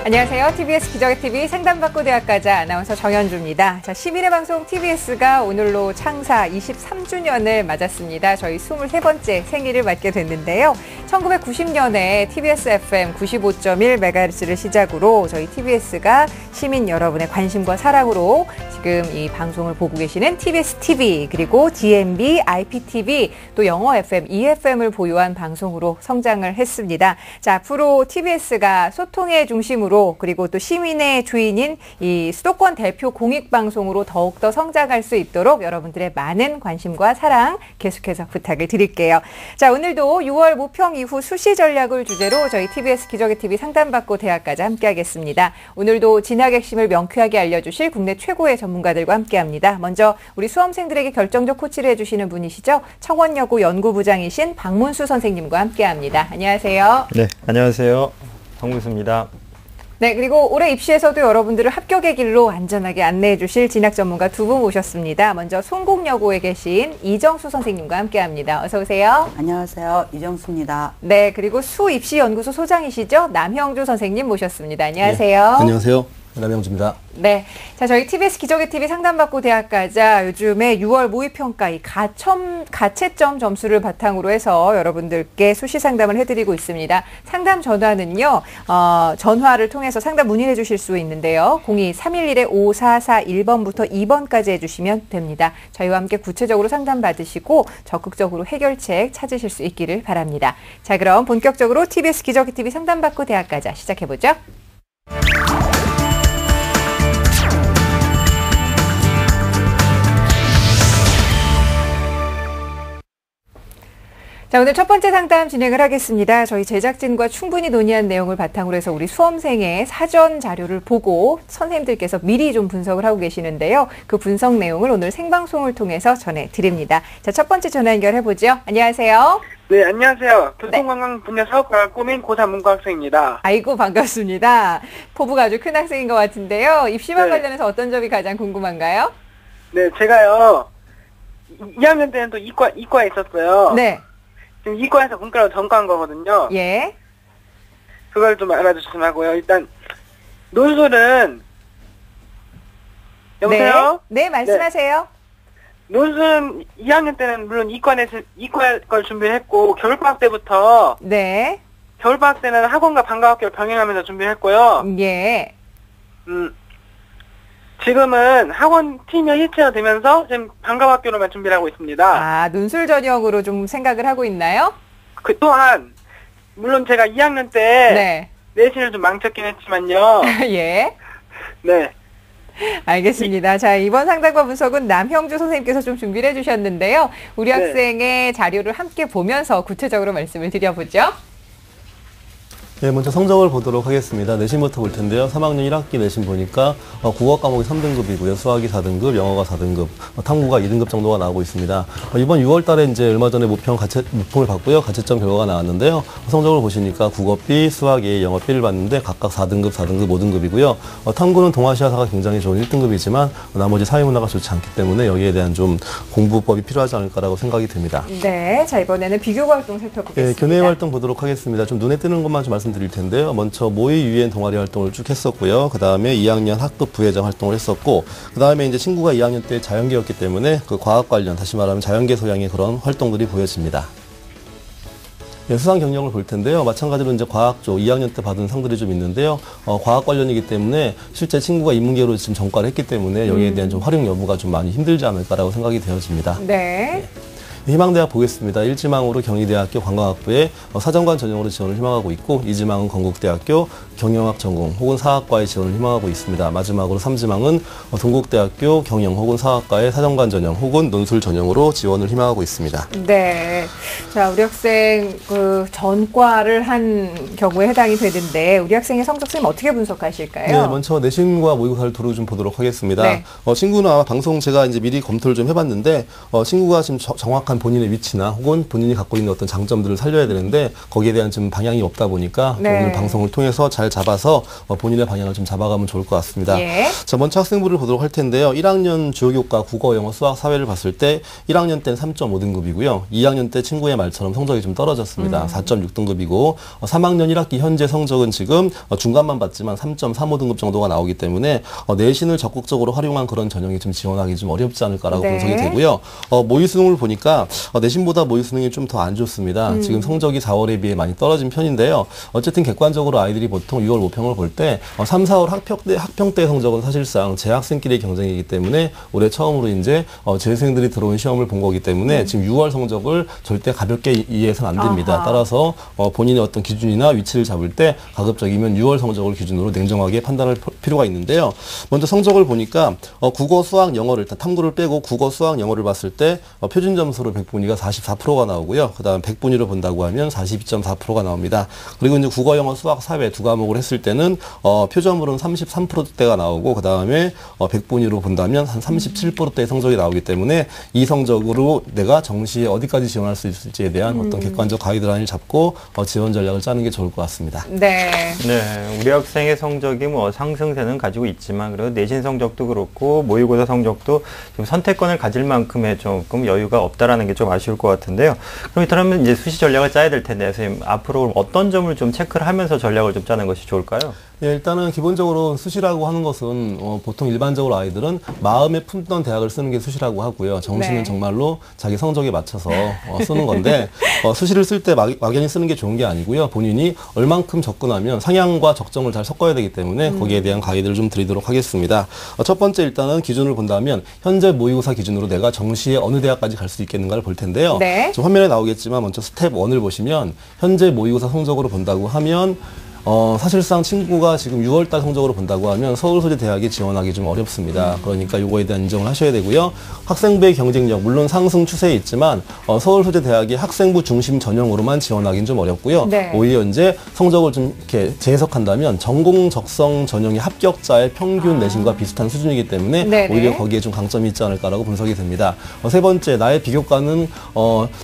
안녕하세요. TBS 기적의 TV 상담받고 대학가자 아나운서 정현주입니다. 자, 11회 방송 TBS가 오늘로 창사 23주년을 맞았습니다. 저희 23번째 생일을 맞게 됐는데요. 1990년에 TBS FM 95.1MHz를 시작으로 저희 TBS가 시민 여러분의 관심과 사랑으로 지금 이 방송을 보고 계시는 TBS TV 그리고 DMB, IPTV 또 영어 FM, EFM을 보유한 방송으로 성장을 했습니다. 자, 앞으로 TBS가 소통의 중심으로 그리고 또 시민의 주인인 이 수도권 대표 공익방송으로 더욱더 성장할 수 있도록 여러분들의 많은 관심과 사랑 계속해서 부탁을 드릴게요. 자, 오늘도 6월 모평 이후 수시 전략을 주제로 저희 TBS 기적의 TV 상담받고 대학까지 함께하겠습니다. 오늘도 진학 핵심을 명쾌하게 알려주실 국내 최고의 전문가들과 함께합니다. 먼저 우리 수험생들에게 결정적 코치를 해주시는 분이시죠. 청원여고 연구부장이신 박문수 선생님과 함께합니다. 안녕하세요. 네, 안녕하세요. 박문수입니다. 네, 그리고 올해 입시에서도 여러분들을 합격의 길로 안전하게 안내해 주실 진학 전문가 두 분 모셨습니다. 먼저 송곡여고에 계신 이정수 선생님과 함께합니다. 어서 오세요. 안녕하세요. 이정수입니다. 네, 그리고 수입시연구소 소장이시죠. 남형주 선생님 모셨습니다. 안녕하세요. 네, 안녕하세요. 남영주입니다. 네. 자, 저희 TBS 기적의 TV 상담받고 대학가자 요즘에 6월 모의평가 이 가채점 점수를 바탕으로 해서 여러분들께 수시 상담을 해드리고 있습니다. 상담 전화는요, 전화를 통해서 상담 문의해 주실 수 있는데요. 02-311-5441번부터 2번까지 해주시면 됩니다. 저희와 함께 구체적으로 상담 받으시고 적극적으로 해결책 찾으실 수 있기를 바랍니다. 자, 그럼 본격적으로 TBS 기적의 TV 상담받고 대학가자 시작해보죠. 자, 오늘 첫 번째 상담 진행을 하겠습니다. 저희 제작진과 충분히 논의한 내용을 바탕으로 해서 우리 수험생의 사전 자료를 보고 선생님들께서 미리 좀 분석을 하고 계시는데요. 그 분석 내용을 오늘 생방송을 통해서 전해드립니다. 자, 첫 번째 전화 연결해보죠. 안녕하세요. 네, 안녕하세요. 교통관광 분야 사업가를 꾸민 고3 문과학생입니다. 아이고, 반갑습니다. 포부가 아주 큰 학생인 것 같은데요. 입시와 관련해서 어떤 점이 가장 궁금한가요? 네, 제가요, 2학년 때는 또 이과에 있었어요. 네. 지금 이과에서 문과로 전과한 거거든요. 예. 그걸 좀 알아주시면 하고요. 일단, 논술은, 여보세요? 네, 말씀하세요. 네. 논술은 2학년 때는 물론 이과 걸 준비했고, 겨울방학 때부터, 네. 겨울방학 때는 학원과 방과학교를 병행하면서 준비했고요. 예. 지금은 학원 팀이 일체화 되면서 지금 방과학교로만 준비를 하고 있습니다. 아, 논술 전형으로 좀 생각을 하고 있나요? 그 또한 물론 제가 2학년 때 내신을 좀 망쳤긴 했지만요. 예. 네. 알겠습니다. 자, 이번 상담과 분석은 남형주 선생님께서 좀 준비를 해주셨는데요. 우리 학생의 자료를 함께 보면서 구체적으로 말씀을 드려보죠. 네, 먼저 성적을 보도록 하겠습니다. 내신부터 볼 텐데요. 3학년 1학기 내신 보니까 국어 과목이 3등급이고요. 수학이 4등급, 영어가 4등급, 탐구가 2등급 정도가 나오고 있습니다. 이번 6월 달에 이제 얼마 전에 모평을 받고요. 가채점 결과가 나왔는데요. 성적을 보시니까 국어 B, 수학 A, 영어 B를 봤는데 각각 4등급, 4등급, 5등급이고요. 탐구는 동아시아사가 굉장히 좋은 1등급이지만 나머지 사회문화가 좋지 않기 때문에 여기에 대한 좀 공부법이 필요하지 않을까라고 생각이 듭니다. 네, 자, 이번에는 비교과 활동 살펴보겠습니다. 네, 교내 활동 보도록 하겠습니다. 좀 눈에 띄는 것만 좀 말씀드릴 텐데요. 먼저 모의 유엔 동아리 활동을 쭉 했었고요. 그 다음에 2학년 학급 부회장 활동을 했었고, 그 다음에 이제 친구가 2학년 때 자연계였기 때문에 그 과학 관련, 다시 말하면 자연계 소양의 그런 활동들이 보여집니다. 네, 수상 경력을 볼 텐데요. 마찬가지로 이제 과학 쪽 2학년 때 받은 상들이 좀 있는데요. 과학 관련이기 때문에 실제 친구가 인문계로 지금 전과를 했기 때문에 여기에 대한 좀 활용 여부가 좀 많이 힘들지 않을까라고 생각이 되어집니다. 네. 희망대학 보겠습니다. 1지망으로 경희대학교 관광학부에 사정관 전형으로 지원을 희망하고 있고, 2지망은 건국대학교 경영학 전공 혹은 사학과에 지원을 희망하고 있습니다. 마지막으로 3지망은 동국대학교 경영 혹은 사학과의 사정관 전형 혹은 논술 전형으로 지원을 희망하고 있습니다. 네. 자, 우리 학생 그 전과를 한 경우에 해당이 되는데 우리 학생의 성적 선생님 어떻게 분석하실까요? 네, 먼저 내신과 모의고사를 두루 좀 보도록 하겠습니다. 네. 친구는 아마 방송 제가 이제 미리 검토를 좀 해봤는데 친구가 지금 정확한 부족한 본인의 위치나 혹은 본인이 갖고 있는 어떤 장점들을 살려야 되는데 거기에 대한 좀 방향이 없다 보니까 네. 오늘 방송을 통해서 잘 잡아서 본인의 방향을 좀 잡아가면 좋을 것 같습니다. 예. 자, 먼저 학생부를 보도록 할 텐데요. 1학년 주요교과 국어, 영어, 수학, 사회를 봤을 때 1학년 때는 3.5등급이고요. 2학년 때 친구의 말처럼 성적이 좀 떨어졌습니다. 4.6등급이고 3학년 1학기 현재 성적은 지금 중간만 봤지만 3.35등급 정도가 나오기 때문에 내신을 적극적으로 활용한 그런 전형이 좀 지원하기 좀 어렵지 않을까라고 네. 분석이 되고요. 모의 수능을 보니까 내신보다 모의 수능이 좀 더 안 좋습니다. 지금 성적이 4월에 비해 많이 떨어진 편인데요. 어쨌든 객관적으로 아이들이 보통 6월 모평을 볼 때 3, 4월 학평 때 성적은 사실상 재학생끼리의 경쟁이기 때문에 올해 처음으로 이제 재생들이 들어온 시험을 본 거기 때문에 지금 6월 성적을 절대 가볍게 이해해서는 안 됩니다. 아하. 따라서 본인의 어떤 기준이나 위치를 잡을 때 가급적이면 6월 성적을 기준으로 냉정하게 판단할 필요가 있는데요. 먼저 성적을 보니까 국어, 수학, 영어를 일단 탐구를 빼고 국어, 수학, 영어를 봤을 때 표준 점수로 100분위가 44%가 나오고요. 그다음 100분위로 본다고 하면 42.4%가 나옵니다. 그리고 이제 국어, 영어, 수학, 사회 두 과목을 했을 때는 표점으로는 33%대가 나오고 그다음에 100분위로 본다면 한 37%대의 성적이 나오기 때문에 이 성적으로 내가 정시에 어디까지 지원할 수 있을지에 대한 어떤 객관적 가이드라인을 잡고 지원 전략을 짜는 게 좋을 것 같습니다. 네. 네, 우리 학생의 성적이 뭐 상승세는 가지고 있지만 그래도 내신 성적도 그렇고 모의고사 성적도 좀 선택권을 가질 만큼의 조금 여유가 없다라는 게 좀 아쉬울 것 같은데요. 그럼 그러면 이제 수시 전략을 짜야 될 텐데 선생님 앞으로 어떤 점을 좀 체크를 하면서 전략을 좀 짜는 것이 좋을까요? 예, 일단은 기본적으로 수시라고 하는 것은 보통 일반적으로 아이들은 마음에 품던 대학을 쓰는 게 수시라고 하고요. 정시는 네. 정말로 자기 성적에 맞춰서 쓰는 건데 수시를 쓸 때 막연히 쓰는 게 좋은 게 아니고요. 본인이 얼만큼 접근하면 상향과 적정을 잘 섞어야 되기 때문에 거기에 대한 가이드를 좀 드리도록 하겠습니다. 첫 번째 일단은 기준을 본다면 현재 모의고사 기준으로 내가 정시에 어느 대학까지 갈 수 있겠는가를 볼 텐데요. 네. 좀 화면에 나오겠지만 먼저 스텝 1을 보시면 현재 모의고사 성적으로 본다고 하면 사실상 친구가 지금 6월달 성적으로 본다고 하면 서울소재 대학에 지원하기 좀 어렵습니다. 그러니까 요거에 대한 인정을 하셔야 되고요. 학생부의 경쟁력, 물론 상승 추세에 있지만, 서울소재 대학이 학생부 중심 전형으로만 지원하기는 좀 어렵고요. 네. 오히려 이제 성적을 좀 이렇게 재해석한다면 전공 적성 전형의 합격자의 평균 내신과 비슷한 수준이기 때문에 네네. 오히려 거기에 좀 강점이 있지 않을까라고 분석이 됩니다. 세 번째, 나의 비교과는,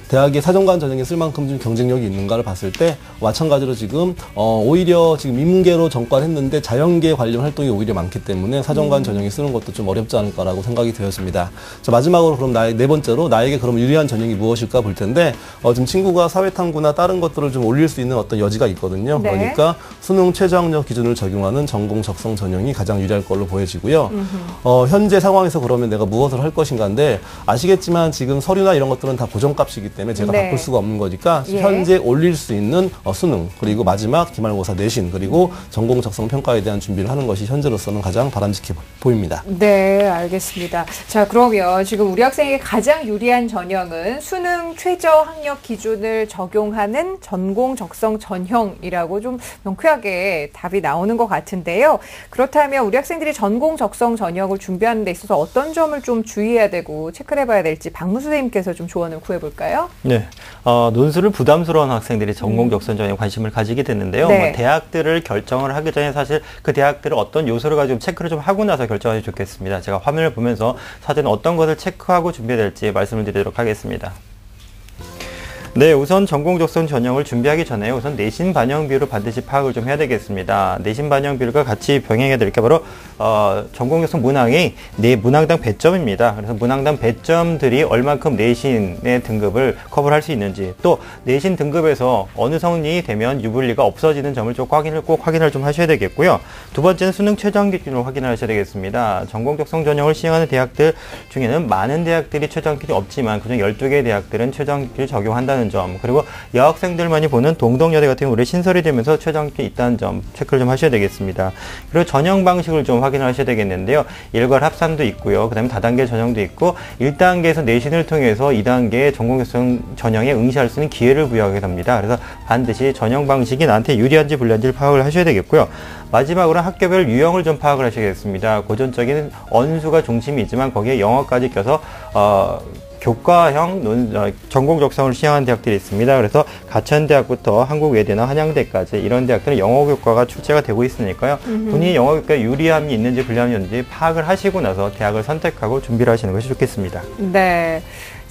대학의 사정관 전형에 쓸 만큼 좀 경쟁력이 있는가를 봤을 때, 마찬가지로 지금, 오히려 지금 인문계로 전과를 했는데 자연계 관련 활동이 오히려 많기 때문에 사정관 전형에 쓰는 것도 좀 어렵지 않을까라고 생각이 되었습니다. 자, 마지막으로 그럼 네 번째로 나에게 그럼 유리한 전형이 무엇일까 볼 텐데 지금 친구가 사회탐구나 다른 것들을 좀 올릴 수 있는 어떤 여지가 있거든요. 네. 그러니까 수능 최저학력 기준을 적용하는 전공 적성 전형이 가장 유리할 걸로 보여지고요. 현재 상황에서 그러면 내가 무엇을 할 것인가인데 아시겠지만 지금 서류나 이런 것들은 다 고정값이기 때문에 제가 네. 바꿀 수가 없는 거니까 예. 현재 올릴 수 있는 수능 그리고 마지막 기말고사 내신 그리고 전공 적성 평가에 대한 준비를 하는 것이 현재로서는 가장 바람직해 보입니다. 네, 알겠습니다. 자, 그러면 지금 우리 학생에게 가장 유리한 전형은 수능 최저 학력 기준을 적용하는 전공 적성 전형이라고 좀 명쾌하게 답이 나오는 것 같은데요. 그렇다면 우리 학생들이 전공 적성 전형을 준비하는 데 있어서 어떤 점을 좀 주의해야 되고 체크를 해봐야 될지 박문수 선생님께서 좀 조언을 구해볼까요? 네, 논술을 부담스러운 학생들이 전공 적성 전형에 관심을 가지게 됐는데요. 네. 뭐 대학들을 결정을 하기 전에 사실 그 대학들을 어떤 요소를 가지고 체크를 좀 하고 나서 결정하면 좋겠습니다. 제가 화면을 보면서 사전에 어떤 것을 체크하고 준비해야 될지 말씀을 드리도록 하겠습니다. 네, 우선 전공 적성 전형을 준비하기 전에 우선 내신 반영 비율을 반드시 파악을 좀 해야 되겠습니다. 내신 반영 비율과 같이 병행해야 될 게 바로 전공 적성 문항이 문항당 배점입니다. 그래서 문항당 배점들이 얼만큼 내신의 등급을 커버를 할 수 있는지 또 내신 등급에서 어느 성이 되면 유불리가 없어지는 점을 꼭 확인을 좀 하셔야 되겠고요. 두 번째는 수능 최저 기준을 확인을 하셔야 되겠습니다. 전공 적성 전형을 시행하는 대학들 중에는 많은 대학들이 최저 기준이 없지만 그중 12개의 대학들은 최저 기준을 적용한다는 점 그리고 여학생들만이 보는 동덕여대 같은 경우 올해 신설이 되면서 최저학력이 있다는 점 체크를 좀 하셔야 되겠습니다. 그리고 전형 방식을 좀 확인을 하셔야 되겠는데요. 일괄 합산도 있고요. 그 다음에 다단계 전형도 있고 1단계에서 내신을 통해서 2단계 전공적성 전형에 응시할 수 있는 기회를 부여하게 됩니다. 그래서 반드시 전형 방식이 나한테 유리한지 불리한지를 파악을 하셔야 되겠고요. 마지막으로는 학교별 유형을 좀 파악을 하셔야겠습니다. 고전적인 언수가 중심이지만 거기에 영어까지 껴서 교과형 전공 적성을 시행하는 대학들이 있습니다. 그래서 가천대학부터 한국외대나 한양대까지 이런 대학들은 영어 교과가 출제가 되고 있으니까요. 본인이 영어 교과에 유리함이 있는지 불리함이 있는지 파악을 하시고 나서 대학을 선택하고 준비를 하시는 것이 좋겠습니다. 네.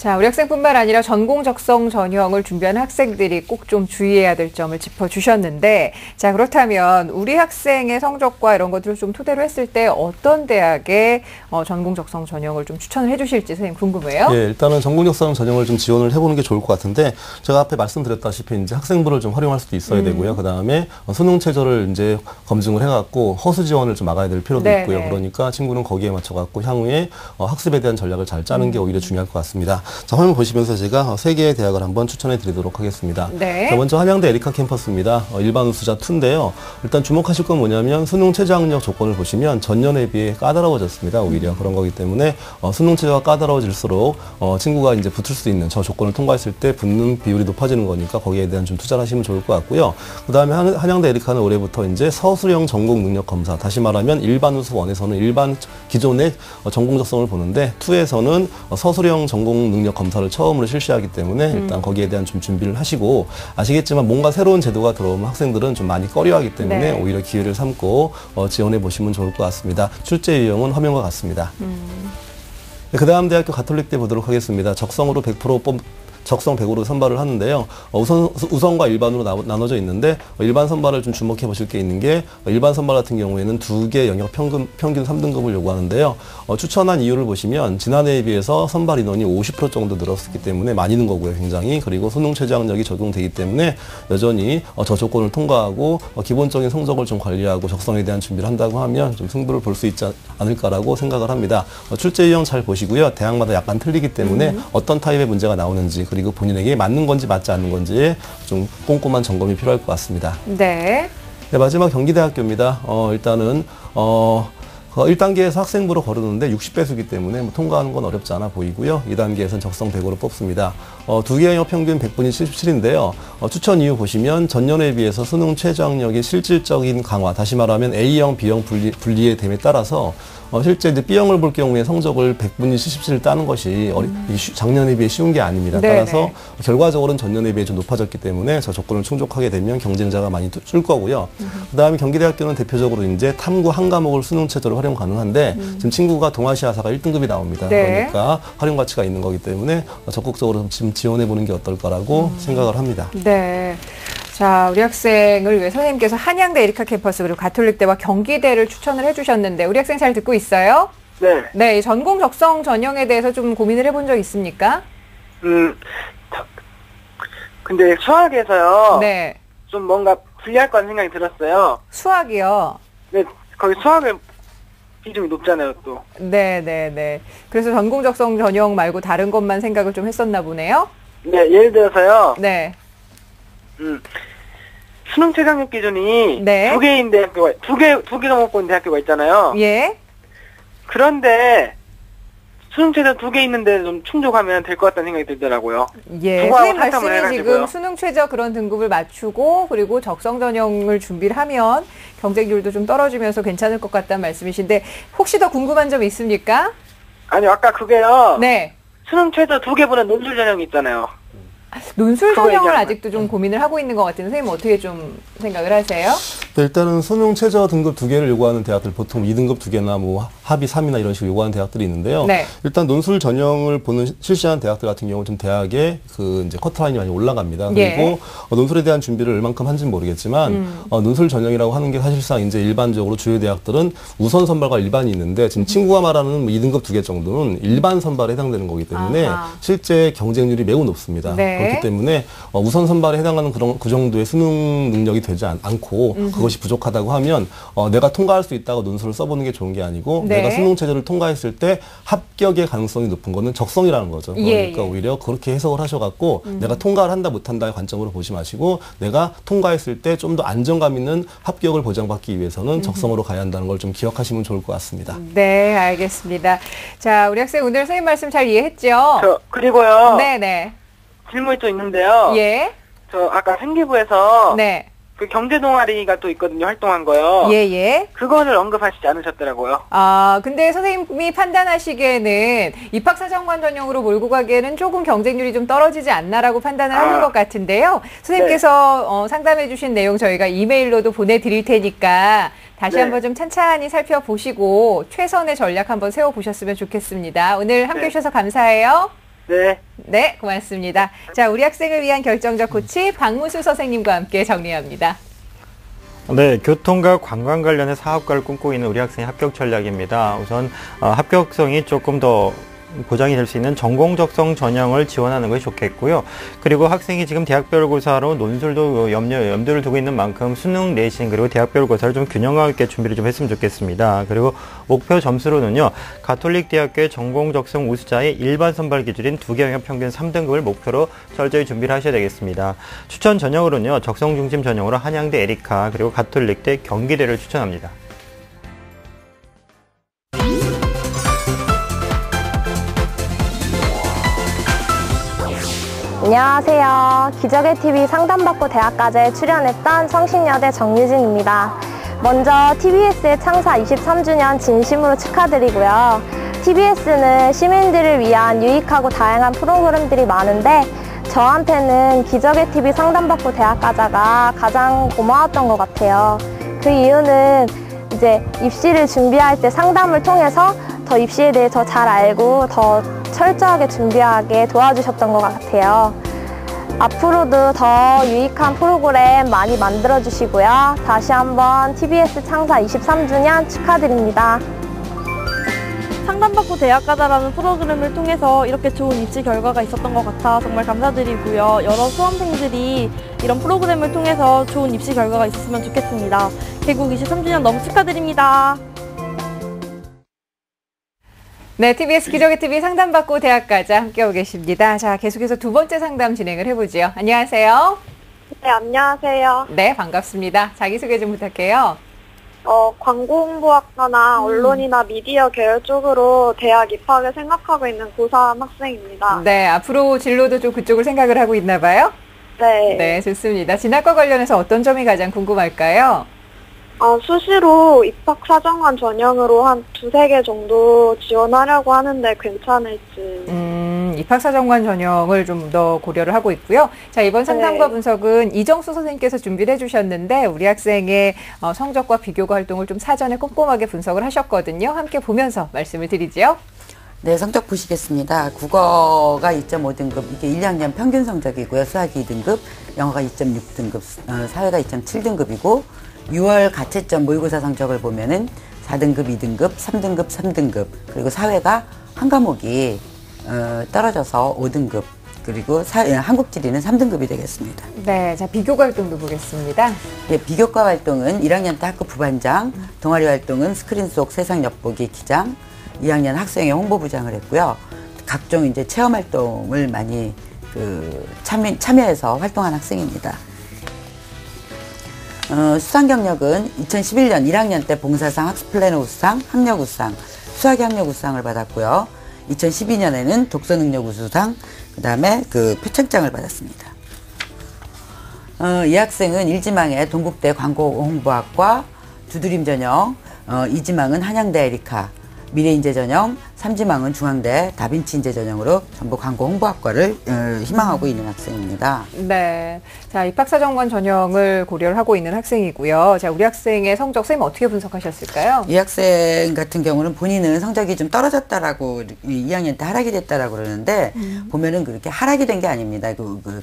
자, 우리 학생뿐만 아니라 전공 적성 전형을 준비하는 학생들이 꼭 좀 주의해야 될 점을 짚어주셨는데, 자, 그렇다면 우리 학생의 성적과 이런 것들을 좀 토대로 했을 때 어떤 대학의 전공 적성 전형을 좀 추천을 해주실지 선생님 궁금해요. 예, 일단은 전공 적성 전형을 좀 지원을 해보는 게 좋을 것 같은데, 제가 앞에 말씀드렸다시피 이제 학생부를 좀 활용할 수도 있어야 되고요. 그 다음에 수능 최저를 이제 검증을 해갖고 허수 지원을 좀 막아야 될 필요도 네네. 있고요. 그러니까 친구는 거기에 맞춰갖고 향후에 학습에 대한 전략을 잘 짜는 게 오히려 중요할 것 같습니다. 자, 화면 보시면서 제가 3개의 대학을 한번 추천해 드리도록 하겠습니다. 네. 자, 먼저 한양대 에리카 캠퍼스입니다. 일반 우수자 2인데요. 일단 주목하실 건 뭐냐면 수능 최저 학력 조건을 보시면 전년에 비해 까다로워졌습니다. 오히려 그런 거기 때문에 수능 최저가 까다로워질수록 친구가 이제 붙을 수 있는 저 조건을 통과했을 때 붙는 비율이 높아지는 거니까 거기에 대한 좀 투자를 하시면 좋을 것 같고요. 그 다음에 한양대 에리카는 올해부터 이제 서술형 전공 능력 검사, 다시 말하면 일반 우수 1에서는 일반 기존의 전공 적성을 보는데 2에서는 서술형 전공 능력 검사를 처음으로 실시하기 때문에 일단 거기에 대한 좀 준비를 하시고, 아시겠지만 뭔가 새로운 제도가 들어오면 학생들은 좀 많이 꺼려하기 때문에 네. 오히려 기회를 삼고 지원해 보시면 좋을 것 같습니다. 출제 유형은 화면과 같습니다. 그 다음 대학교 가톨릭대 보도록 하겠습니다. 적성으로 100% 적성 100으로 선발을 하는데요. 우선과 일반으로 나눠져 있는데 일반 선발을 좀 주목해 보실 게 있는 게, 일반 선발 같은 경우에는 2개 영역 평균 3등급을 요구하는데요. 추천한 이유를 보시면 지난해에 비해서 선발 인원이 50% 정도 늘었기 때문에 많이 는 거고요, 굉장히. 그리고 수능 최저 학력이 적용되기 때문에 여전히 저 조건을 통과하고 기본적인 성적을 좀 관리하고 적성에 대한 준비를 한다고 하면 좀 승부를 볼 수 있지 않을까라고 생각을 합니다. 출제 유형 잘 보시고요. 대학마다 약간 틀리기 때문에 어떤 타입의 문제가 나오는지, 그리고 본인에게 맞는 건지 맞지 않는 건지에 좀 꼼꼼한 점검이 필요할 것 같습니다. 네. 네, 마지막 경기대학교입니다. 일단은 1단계에서 학생부로 거르는데 60배수기 때문에 뭐 통과하는 건 어렵지 않아 보이고요. 2단계에서는 적성 100으로 뽑습니다. 2개 영역 평균 100분이 77인데요. 추천 이유 보시면 전년에 비해서 수능 최저 학력의 실질적인 강화, 다시 말하면 A형, B형 분리의 됨에 따라서 실제 이제 B형을 볼 경우에 성적을 100분이 77을 따는 것이 작년에 비해 쉬운 게 아닙니다. 네네. 따라서 결과적으로는 전년에 비해 좀 높아졌기 때문에 저 조건을 충족하게 되면 경쟁자가 많이 줄 거고요. 그다음에 경기대학교는 대표적으로 이제 탐구 한 과목을 수능 최저로 활용 가능한데 지금 친구가 동아시아사가 1등급이 나옵니다. 네. 그러니까 활용 가치가 있는 거기 때문에 적극적으로 지금 지원해 보는 게 어떨까라고 생각을 합니다. 네. 자, 우리 학생을 위해 선생님께서 한양대 에리카 캠퍼스 그리고 가톨릭대와 경기대를 추천을 해주셨는데 우리 학생 잘 듣고 있어요? 네. 네, 이 전공 적성 전형에 대해서 좀 고민을 해본 적 있습니까? 근데 수학에서요. 네. 좀 뭔가 불리할 거라는 생각이 들었어요. 수학이요. 네, 거기 수학을 비중이 높잖아요, 또. 네. 그래서 전공 적성 전형 말고 다른 것만 생각을 좀 했었나 보네요? 네, 예를 들어서요. 네. 수능 최저학력 기준이 네. 2개인 대학교가, 두 개 넘어본 대학교가 있잖아요. 예. 그런데 수능 최저 2개 있는데 좀 충족하면 될 것 같다는 생각이 들더라고요. 예. 그거하고 선생님 살펴보면 말씀이 해가지고요. 지금 수능 최저 그런 등급을 맞추고 그리고 적성 전형을 준비를 하면 경쟁률도 좀 떨어지면서 괜찮을 것 같다는 말씀이신데 혹시 더 궁금한 점 있습니까? 아니, 아까 그게요. 네. 수능 최저 2개보다 논술 전형이 있잖아요. 논술 그거 전형을 얘기하는 아직도 좀 고민을 하고 있는 것 같은데 선생님 어떻게 좀 생각을 하세요? 네, 일단은 수능 최저 등급 2개를 요구하는 대학들, 보통 2등급 2개나 뭐 합의 3이나 이런 식으로 요구하는 대학들이 있는데요. 네. 일단 논술 전형을 실시하는 대학들 같은 경우는 좀 대학의 그 이제 커트라인이 많이 올라갑니다. 예. 그리고 논술에 대한 준비를 얼만큼 한지는 모르겠지만 논술 전형이라고 하는 게 사실상 이제 일반적으로 주요 대학들은 우선 선발과 일반이 있는데 지금 친구가 말하는 2등급 2개 정도는 일반 선발에 해당되는 거기 때문에 아하. 실제 경쟁률이 매우 높습니다. 네. 그렇기 때문에 우선 선발에 해당하는 그 정도의 수능 능력이 되지 않고 그것이 부족하다고 하면 내가 통과할 수 있다고 논술을 써보는 게 좋은 게 아니고 네. 내가 수능 최저를 통과했을 때 합격의 가능성이 높은 거는 적성이라는 거죠. 그러니까 예. 오히려 그렇게 해석을 하셔갖고 내가 통과를 한다 못한다의 관점으로 보지 마시고 내가 통과했을 때 좀 더 안정감 있는 합격을 보장받기 위해서는 적성으로 가야 한다는 걸 좀 기억하시면 좋을 것 같습니다. 네, 알겠습니다. 자, 우리 학생 오늘 선생님 말씀 잘 이해했죠? 그리고요. 네네. 질문이 또 있는데요. 예. 저 아까 생기부에서 네. 그 경제 동아리가 또 있거든요. 활동한 거요. 예. 그거를 언급하시지 않으셨더라고요. 아, 근데 선생님이 판단하시기에는 입학사정관 전형으로 몰고 가기에는 조금 경쟁률이 좀 떨어지지 않나라고 판단을 하는 것 같은데요. 선생님께서 상담해 주신 내용 저희가 이메일로도 보내드릴 테니까 다시 네. 한번 좀 찬찬히 살펴보시고 최선의 전략 한번 세워보셨으면 좋겠습니다. 오늘 함께 해주셔서 감사해요. 네. 네, 고맙습니다. 자, 우리 학생을 위한 결정적 코치 박무수 선생님과 함께 정리합니다. 네, 교통과 관광 관련의 사업가를 꿈꾸고 있는 우리 학생의 합격 전략입니다. 우선 합격성이 조금 더 보장이 될 수 있는 전공 적성 전형을 지원하는 것이 좋겠고요. 그리고 학생이 지금 대학별 고사로 논술도 염두를 두고 있는 만큼 수능 내신 그리고 대학별 고사를 좀 균형감 있게 준비를 좀 했으면 좋겠습니다. 그리고 목표 점수로는요. 가톨릭 대학교의 전공 적성 우수자의 일반 선발 기준인 2개 영역 평균 3등급을 목표로 철저히 준비를 하셔야 되겠습니다. 추천 전형으로는요. 적성 중심 전형으로 한양대 에리카 그리고 가톨릭대 경기대를 추천합니다. 안녕하세요. 기적의 TV 상담받고 대학까지에 출연했던 성신여대 정유진입니다. 먼저 TBS의 창사 23주년 진심으로 축하드리고요. TBS는 시민들을 위한 유익하고 다양한 프로그램들이 많은데 저한테는 기적의 TV 상담받고 대학가자가 가장 고마웠던 것 같아요. 그 이유는 이제 입시를 준비할 때 상담을 통해서 더 입시에 대해서 잘 알고 더 철저하게 준비하게 도와주셨던 것 같아요. 앞으로도 더 유익한 프로그램 많이 만들어주시고요. 다시 한번 TBS 창사 23주년 축하드립니다. 상담받고 대학가자라는 프로그램을 통해서 이렇게 좋은 입시 결과가 있었던 것 같아 정말 감사드리고요. 여러 수험생들이 이런 프로그램을 통해서 좋은 입시 결과가 있었으면 좋겠습니다. 개국 23주년 너무 축하드립니다. 네, TBS 기적의 TV 상담받고 대학가자 함께하고 계십니다. 자, 계속해서 두 번째 상담 진행을 해보지요. 안녕하세요. 네, 안녕하세요. 네, 반갑습니다. 자기소개 좀 부탁해요. 광고홍보학과나 언론이나 미디어 계열 쪽으로 대학 입학을 생각하고 있는 고3 학생입니다. 네, 앞으로 진로도 좀 그쪽을 생각을 하고 있나 봐요? 네. 네, 좋습니다. 진학과 관련해서 어떤 점이 가장 궁금할까요? 수시로 입학사정관 전형으로 한 2-3개 정도 지원하려고 하는데 괜찮을지. 입학사정관 전형을 좀 더 고려를 하고 있고요. 자, 이번 상담과 분석은 이정수 선생님께서 준비를 해주셨는데 우리 학생의 성적과 비교과 활동을 좀 사전에 꼼꼼하게 분석을 하셨거든요. 함께 보면서 말씀을 드리지요. 네, 성적 보시겠습니다. 국어가 2.5등급, 이게 1, 2학년 평균 성적이고요. 수학이 2등급, 영어가 2.6등급, 사회가 2.7등급이고 6월 가채점 모의고사 성적을 보면은 4등급, 2등급, 3등급, 3등급, 그리고 사회가 한 과목이 떨어져서 5등급, 그리고 한국지리는 3등급이 되겠습니다. 네, 자, 비교과 활동도 보겠습니다. 예, 비교과 활동은 1학년 때 학급 부반장, 동아리 활동은 스크린 속 세상 엿보기 기장, 2학년 학생회 홍보부장을 했고요. 각종 이제 체험 활동을 많이 참여해서 활동한 학생입니다. 수상 경력은 2011년 1학년 때 봉사상 학습플래너 우수상, 학력 우수상, 수학의 학력 우수상을 받았고요. 2012년에는 독서 능력 우수상, 그 다음에 표창장을 받았습니다. 이 학생은 1지망에 동국대 광고홍보학과 두드림 전형, 2지망은 한양대 에리카, 미래인재 전형, 3지망은 중앙대 다빈치 인재 전형으로 전부 광고홍보학과를 희망하고 있는 학생입니다. 네, 자, 입학사정관 전형을 고려를 하고 있는 학생이고요. 자, 우리 학생의 성적 선생님 어떻게 분석하셨을까요? 이 학생 같은 경우는 본인은 성적이 좀 떨어졌다라고 2학년 때 하락이 됐다라고 그러는데 보면은 그렇게 하락이 된 게 아닙니다.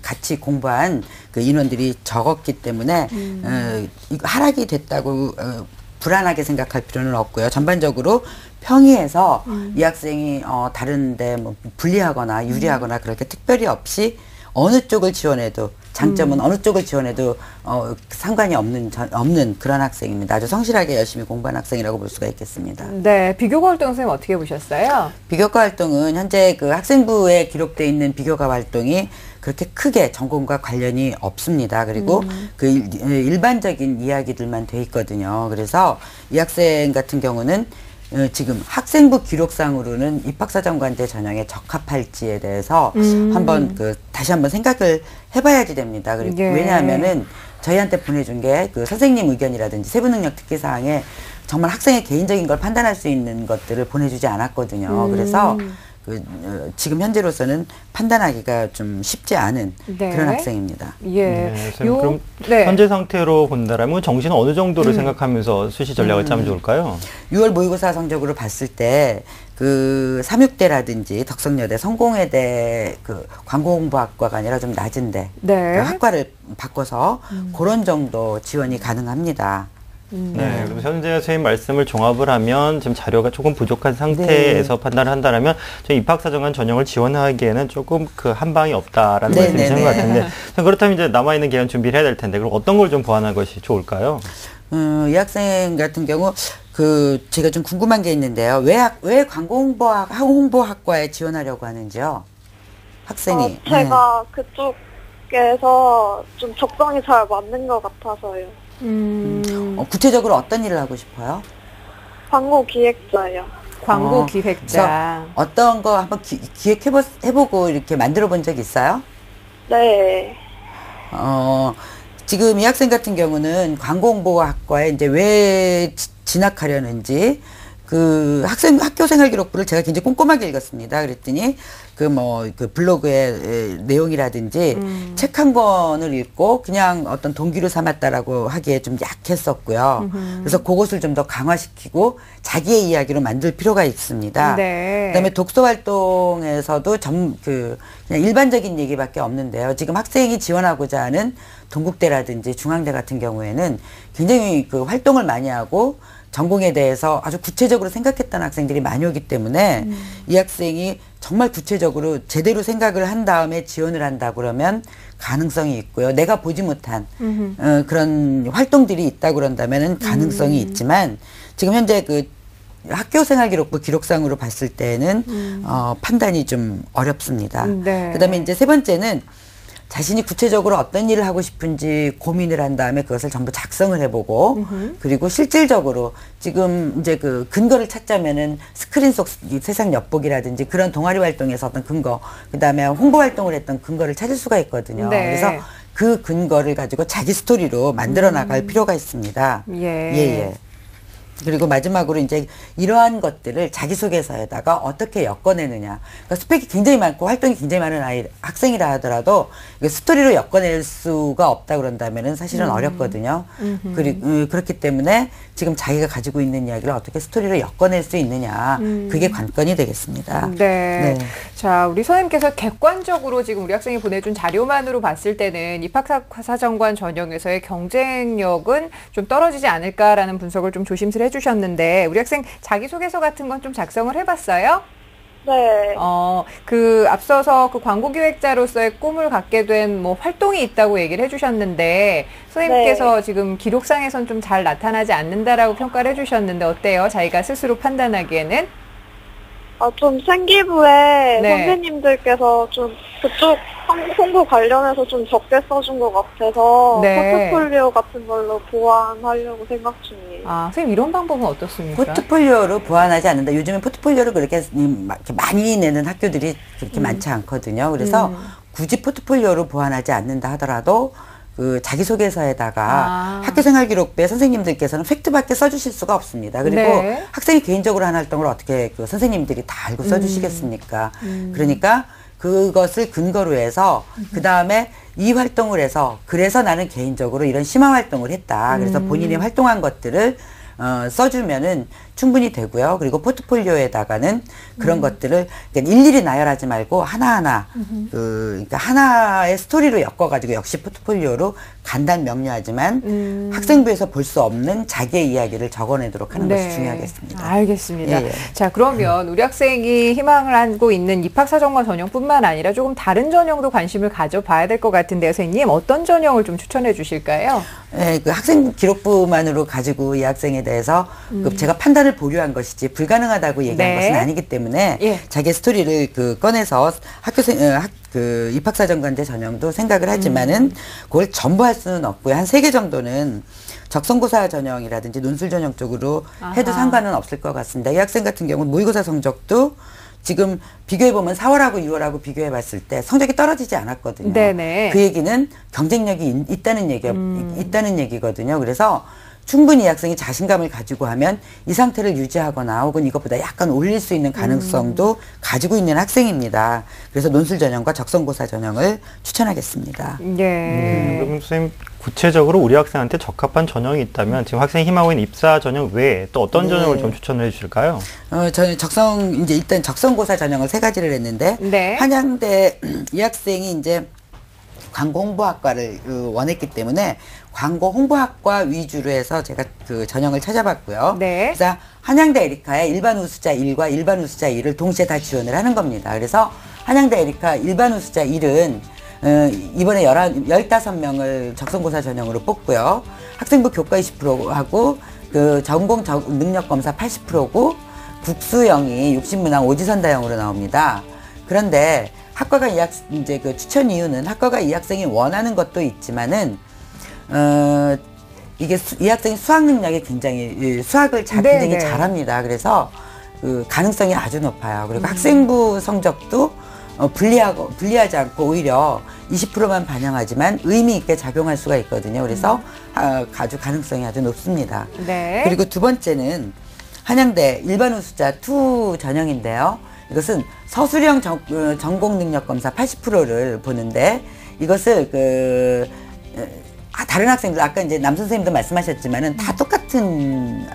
같이 공부한 인원들이 적었기 때문에 하락이 됐다고 불안하게 생각할 필요는 없고요. 전반적으로 평이해서 이 학생이 다른데 뭐 불리하거나 유리하거나 그렇게 특별히 없이 어느 쪽을 지원해도 장점은 어느 쪽을 지원해도 상관이 없는 그런 학생입니다. 아주 성실하게 열심히 공부한 학생이라고 볼 수가 있겠습니다. 네, 비교과 활동 선생님 어떻게 보셨어요? 비교과 활동은 현재 학생부에 기록되어 있는 비교과 활동이 그렇게 크게 전공과 관련이 없습니다. 그리고 일반적인 이야기들만 돼 있거든요. 그래서 이 학생 같은 경우는 지금 학생부 기록상으로는 입학사정관제 전형에 적합할지에 대해서 다시 한번 생각을 해봐야지 됩니다. 그리고 왜냐하면은 저희한테 보내준 게 선생님 의견이라든지 세부능력 특기사항에 정말 학생의 개인적인 걸 판단할 수 있는 것들을 보내주지 않았거든요. 그래서 지금 현재로서는 판단하기가 좀 쉽지 않은 그런 학생입니다. 예. 그럼 현재 상태로 본다라면 정시는 어느 정도를 생각하면서 수시 전략을 짜면 좋을까요? 6월 모의고사 성적으로 봤을 때 그 삼육대라든지 덕성여대, 성공회대 그 광고홍보학과가 아니라 좀 낮은데 네. 그 학과를 바꿔서 그런 정도 지원이 가능합니다. 네, 그럼 현재 선생님 말씀을 종합을 하면 지금 자료가 조금 부족한 상태에서 판단을 한다면 저희 입학사정관 전형을 지원하기에는 조금 그 한 방이 없다라는 말씀이신 것 같은데 그렇다면 이제 남아있는 기간 준비를 해야 될 텐데 그럼 어떤 걸 좀 보완하는 것이 좋을까요? 이 학생 같은 경우 제가 좀 궁금한 게 있는데요. 왜 광고홍보학과에 지원하려고 하는지요? 학생이. 제가 그쪽에서 좀 적성이 잘 맞는 것 같아서요. 구체적으로 어떤 일을 하고 싶어요? 광고 기획자요. 광고 기획자. 어떤 거 한번 기획해보고 이렇게 만들어 본 적 있어요? 네. 지금 이 학생 같은 경우는 광고홍보학과에 이제 왜 진학하려는지 그 학교 생활 기록부를 제가 굉장히 꼼꼼하게 읽었습니다. 그랬더니 그 블로그의 내용이라든지 책 한 권을 읽고 그냥 어떤 동기로 삼았다라고 하기에 좀 약했었고요. 그래서 그것을 좀 더 강화시키고 자기의 이야기로 만들 필요가 있습니다. 네. 그다음에 독서 활동에서도 그냥 일반적인 얘기밖에 없는데요. 지금 학생이 지원하고자 하는 동국대라든지 중앙대 같은 경우에는 굉장히 그 활동을 많이 하고 전공에 대해서 아주 구체적으로 생각했다는 학생들이 많이 오기 때문에 이 학생이 정말 구체적으로 제대로 생각을 한 다음에 지원을 한다 그러면 가능성이 있고요. 내가 보지 못한 그런 활동들이 있다 그런다면은 가능성이 있지만 지금 현재 그 학교 생활 기록부 기록상으로 봤을 때는 판단이 좀 어렵습니다. 네. 그다음에 이제 세 번째는 자신이 구체적으로 어떤 일을 하고 싶은지 고민을 한 다음에 그것을 전부 작성을 해보고 그리고 실질적으로 지금 이제 그 근거를 찾자면은 스크린 속 세상 엿보기라든지 그런 동아리 활동에서 어떤 근거, 그 다음에 홍보 활동을 했던 근거를 찾을 수가 있거든요. 네. 그래서 그 근거를 가지고 자기 스토리로 만들어 나갈 필요가 있습니다. 예. 그리고 마지막으로 이제 이러한 것들을 자기소개서에다가 어떻게 엮어내느냐. 그러니까 스펙이 굉장히 많고 활동이 굉장히 많은 학생이라 하더라도 스토리로 엮어낼 수가 없다 그런다면은 사실은 어렵거든요. 그렇기 때문에 지금 자기가 가지고 있는 이야기를 어떻게 스토리로 엮어낼 수 있느냐. 그게 관건이 되겠습니다. 네. 자, 우리 선생님께서 객관적으로 지금 우리 학생이 보내준 자료만으로 봤을 때는 입학사정관 전형에서의 경쟁력은 좀 떨어지지 않을까라는 분석을 좀 조심스레 해주셨는데 우리 학생 자기소개서 같은 건 좀 작성을 해봤어요? 네. 앞서서 그 광고기획자로서의 꿈을 갖게 된 뭐 활동이 있다고 얘기를 해주셨는데 선생님께서 지금 기록상에선 좀 잘 나타나지 않는다라고 평가를 해주셨는데 어때요? 자기가 스스로 판단하기에는? 좀 생기부에 네. 선생님들께서 좀 그쪽 홍보 관련해서 좀 적게 써준 것 같아서 네. 포트폴리오 같은 걸로 보완하려고 생각 중이에요. 선생님 이런 방법은 어떻습니까? 포트폴리오로 보완하지 않는다. 요즘에 포트폴리오를 그렇게 많이 내는 학교들이 그렇게 많지 않거든요. 그래서 굳이 포트폴리오로 보완하지 않는다 하더라도 그 자기소개서에다가 학교생활기록부에 선생님들께서는 팩트밖에 써주실 수가 없습니다. 그리고 네. 학생이 개인적으로 한 활동을 어떻게 그 선생님들이 다 알고 써주시겠습니까? 그러니까 그것을 근거로 해서 그 다음에 이 활동을 해서 그래서 나는 개인적으로 이런 심화 활동을 했다. 그래서 본인이 활동한 것들을 써주면은 충분히 되고요. 그리고 포트폴리오에다가는 그런 것들을 그러니까 일일이 나열하지 말고 하나하나 그러니까 하나의 스토리로 엮어가지고 역시 포트폴리오로 간단 명료하지만 학생부에서 볼 수 없는 자기의 이야기를 적어내도록 하는 것이 중요하겠습니다. 알겠습니다. 예. 자, 그러면 우리 학생이 희망을 하고 있는 입학사정관 전형뿐만 아니라 조금 다른 전형도 관심을 가져봐야 될 것 같은데요. 선생님 어떤 전형을 좀 추천해 주실까요? 네, 그 학생 기록부만으로 가지고 이 학생에 대해서 제가 판단을 보류한 것이지 불가능하다고 얘기한 것은 아니기 때문에 자기 스토리를 꺼내서 입학사정관제 전형도 생각을 하지만은 그걸 전부 할 수는 없고요. 한 3개 정도는 적성고사 전형이라든지 논술 전형 쪽으로 해도 상관은 없을 것 같습니다. 이 학생 같은 경우는 모의고사 성적도 지금 비교해보면 4월하고 6월하고 비교해봤을 때 성적이 떨어지지 않았거든요. 네네. 그 얘기는 경쟁력이 있다는 얘기거든요. 그래서 충분히 이 학생이 자신감을 가지고 하면 이 상태를 유지하거나 혹은 이것보다 약간 올릴 수 있는 가능성도 가지고 있는 학생입니다. 그래서 논술 전형과 적성고사 전형을 추천하겠습니다. 예. 그럼 선생님 구체적으로 우리 학생한테 적합한 전형이 있다면 지금 학생이 희망하고 있는 입사 전형 외에 또 어떤 전형을 좀 추천을 해주실까요? 저는 이제 일단 적성고사 전형을 3가지를 했는데 네. 한양대 이 학생이 이제 광고 홍보학과를 원했기 때문에 광고 홍보학과 위주로 해서 제가 그 전형을 찾아봤고요. 네. 그래서 한양대 에리카의 일반 우수자 1과 일반 우수자 2를 동시에 다 지원을 하는 겁니다. 그래서 한양대 에리카 일반 우수자 1은 이번에 15명을 적성고사 전형으로 뽑고요. 학생부 교과 20%하고 그 전공 능력검사 80%고 국수형이 60문항 오지선다형으로 나옵니다. 그런데 학과가 이제 그 추천 이유는 학과가 이 학생이 원하는 것도 있지만은 이게 이 학생이 수학 능력이 굉장히 수학을 굉장히 잘합니다. 그래서 그 가능성이 아주 높아요. 그리고 학생부 성적도 불리하지 않고 오히려 20%만 반영하지만 의미 있게 작용할 수가 있거든요. 그래서 아주 가능성이 아주 높습니다. 네. 그리고 두 번째는 한양대 일반 우수자 2 전형인데요. 이것은 서술형 전공 능력 검사 80%를 보는데 이것을 다른 학생들 아까 이제 남 선생님도 말씀하셨지만은 다 똑같은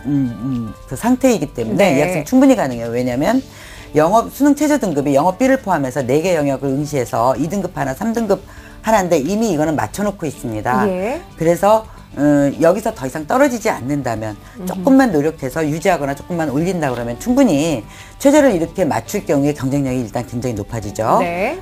그 상태이기 때문에 네. 이 학생 충분히 가능해요. 왜냐하면 영어 수능 최저 등급이 영어 B를 포함해서 4개 영역을 응시해서 2등급 하나, 3등급 하나인데 이미 이거는 맞춰놓고 있습니다. 예. 그래서 여기서 더 이상 떨어지지 않는다면 조금만 노력해서 유지하거나 조금만 올린다 그러면 충분히 최저를 이렇게 맞출 경우에 경쟁력이 일단 굉장히 높아지죠. 네.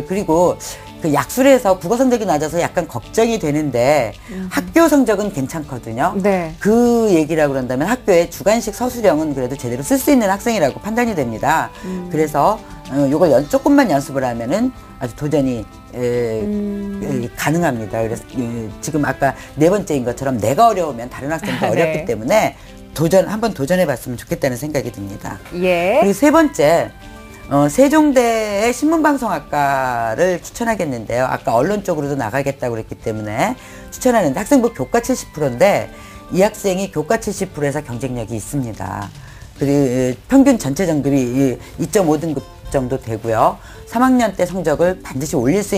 그리고 그 약술에서 국어 성적이 낮아서 약간 걱정이 되는데 학교 성적은 괜찮거든요. 네. 그 얘기라고 그런다면 학교에 주관식 서술형은 그래도 제대로 쓸 수 있는 학생이라고 판단이 됩니다. 그래서 요걸 조금만 연습을 하면은 아주 도전이 가능합니다. 그래서 지금 아까 4번째인 것처럼 내가 어려우면 다른 학생도 네. 어렵기 때문에 한번 도전해봤으면 좋겠다는 생각이 듭니다. 예. 그리고 3번째, 세종대의 신문방송학과를 추천하겠는데요. 아까 언론 쪽으로도 나가겠다고 그랬기 때문에 추천하는데 학생부 교과 70%인데 이 학생이 교과 70%에서 경쟁력이 있습니다. 그리고 평균 전체 등급이 2.5등급 정도 되고요. 3학년 때 성적을 반드시 올릴 수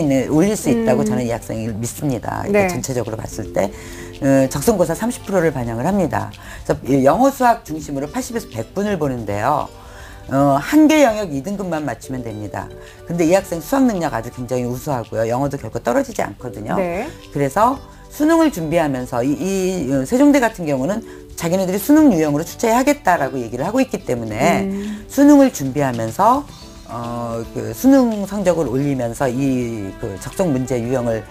있다고 저는 이 학생을 믿습니다. 네. 전체적으로 봤을 때 적성고사 30%를 반영을 합니다. 그래서 영어 수학 중심으로 80에서 100분을 보는데요. 한 개 영역 2등급만 맞추면 됩니다. 근데 이 학생 수학 능력 아주 굉장히 우수하고요. 영어도 결코 떨어지지 않거든요. 네. 그래서 수능을 준비하면서 이 세종대 같은 경우는 자기네들이 수능 유형으로 출제하겠다라고 얘기를 하고 있기 때문에 수능을 준비하면서 그 수능 성적을 올리면서 그 적성 문제 유형을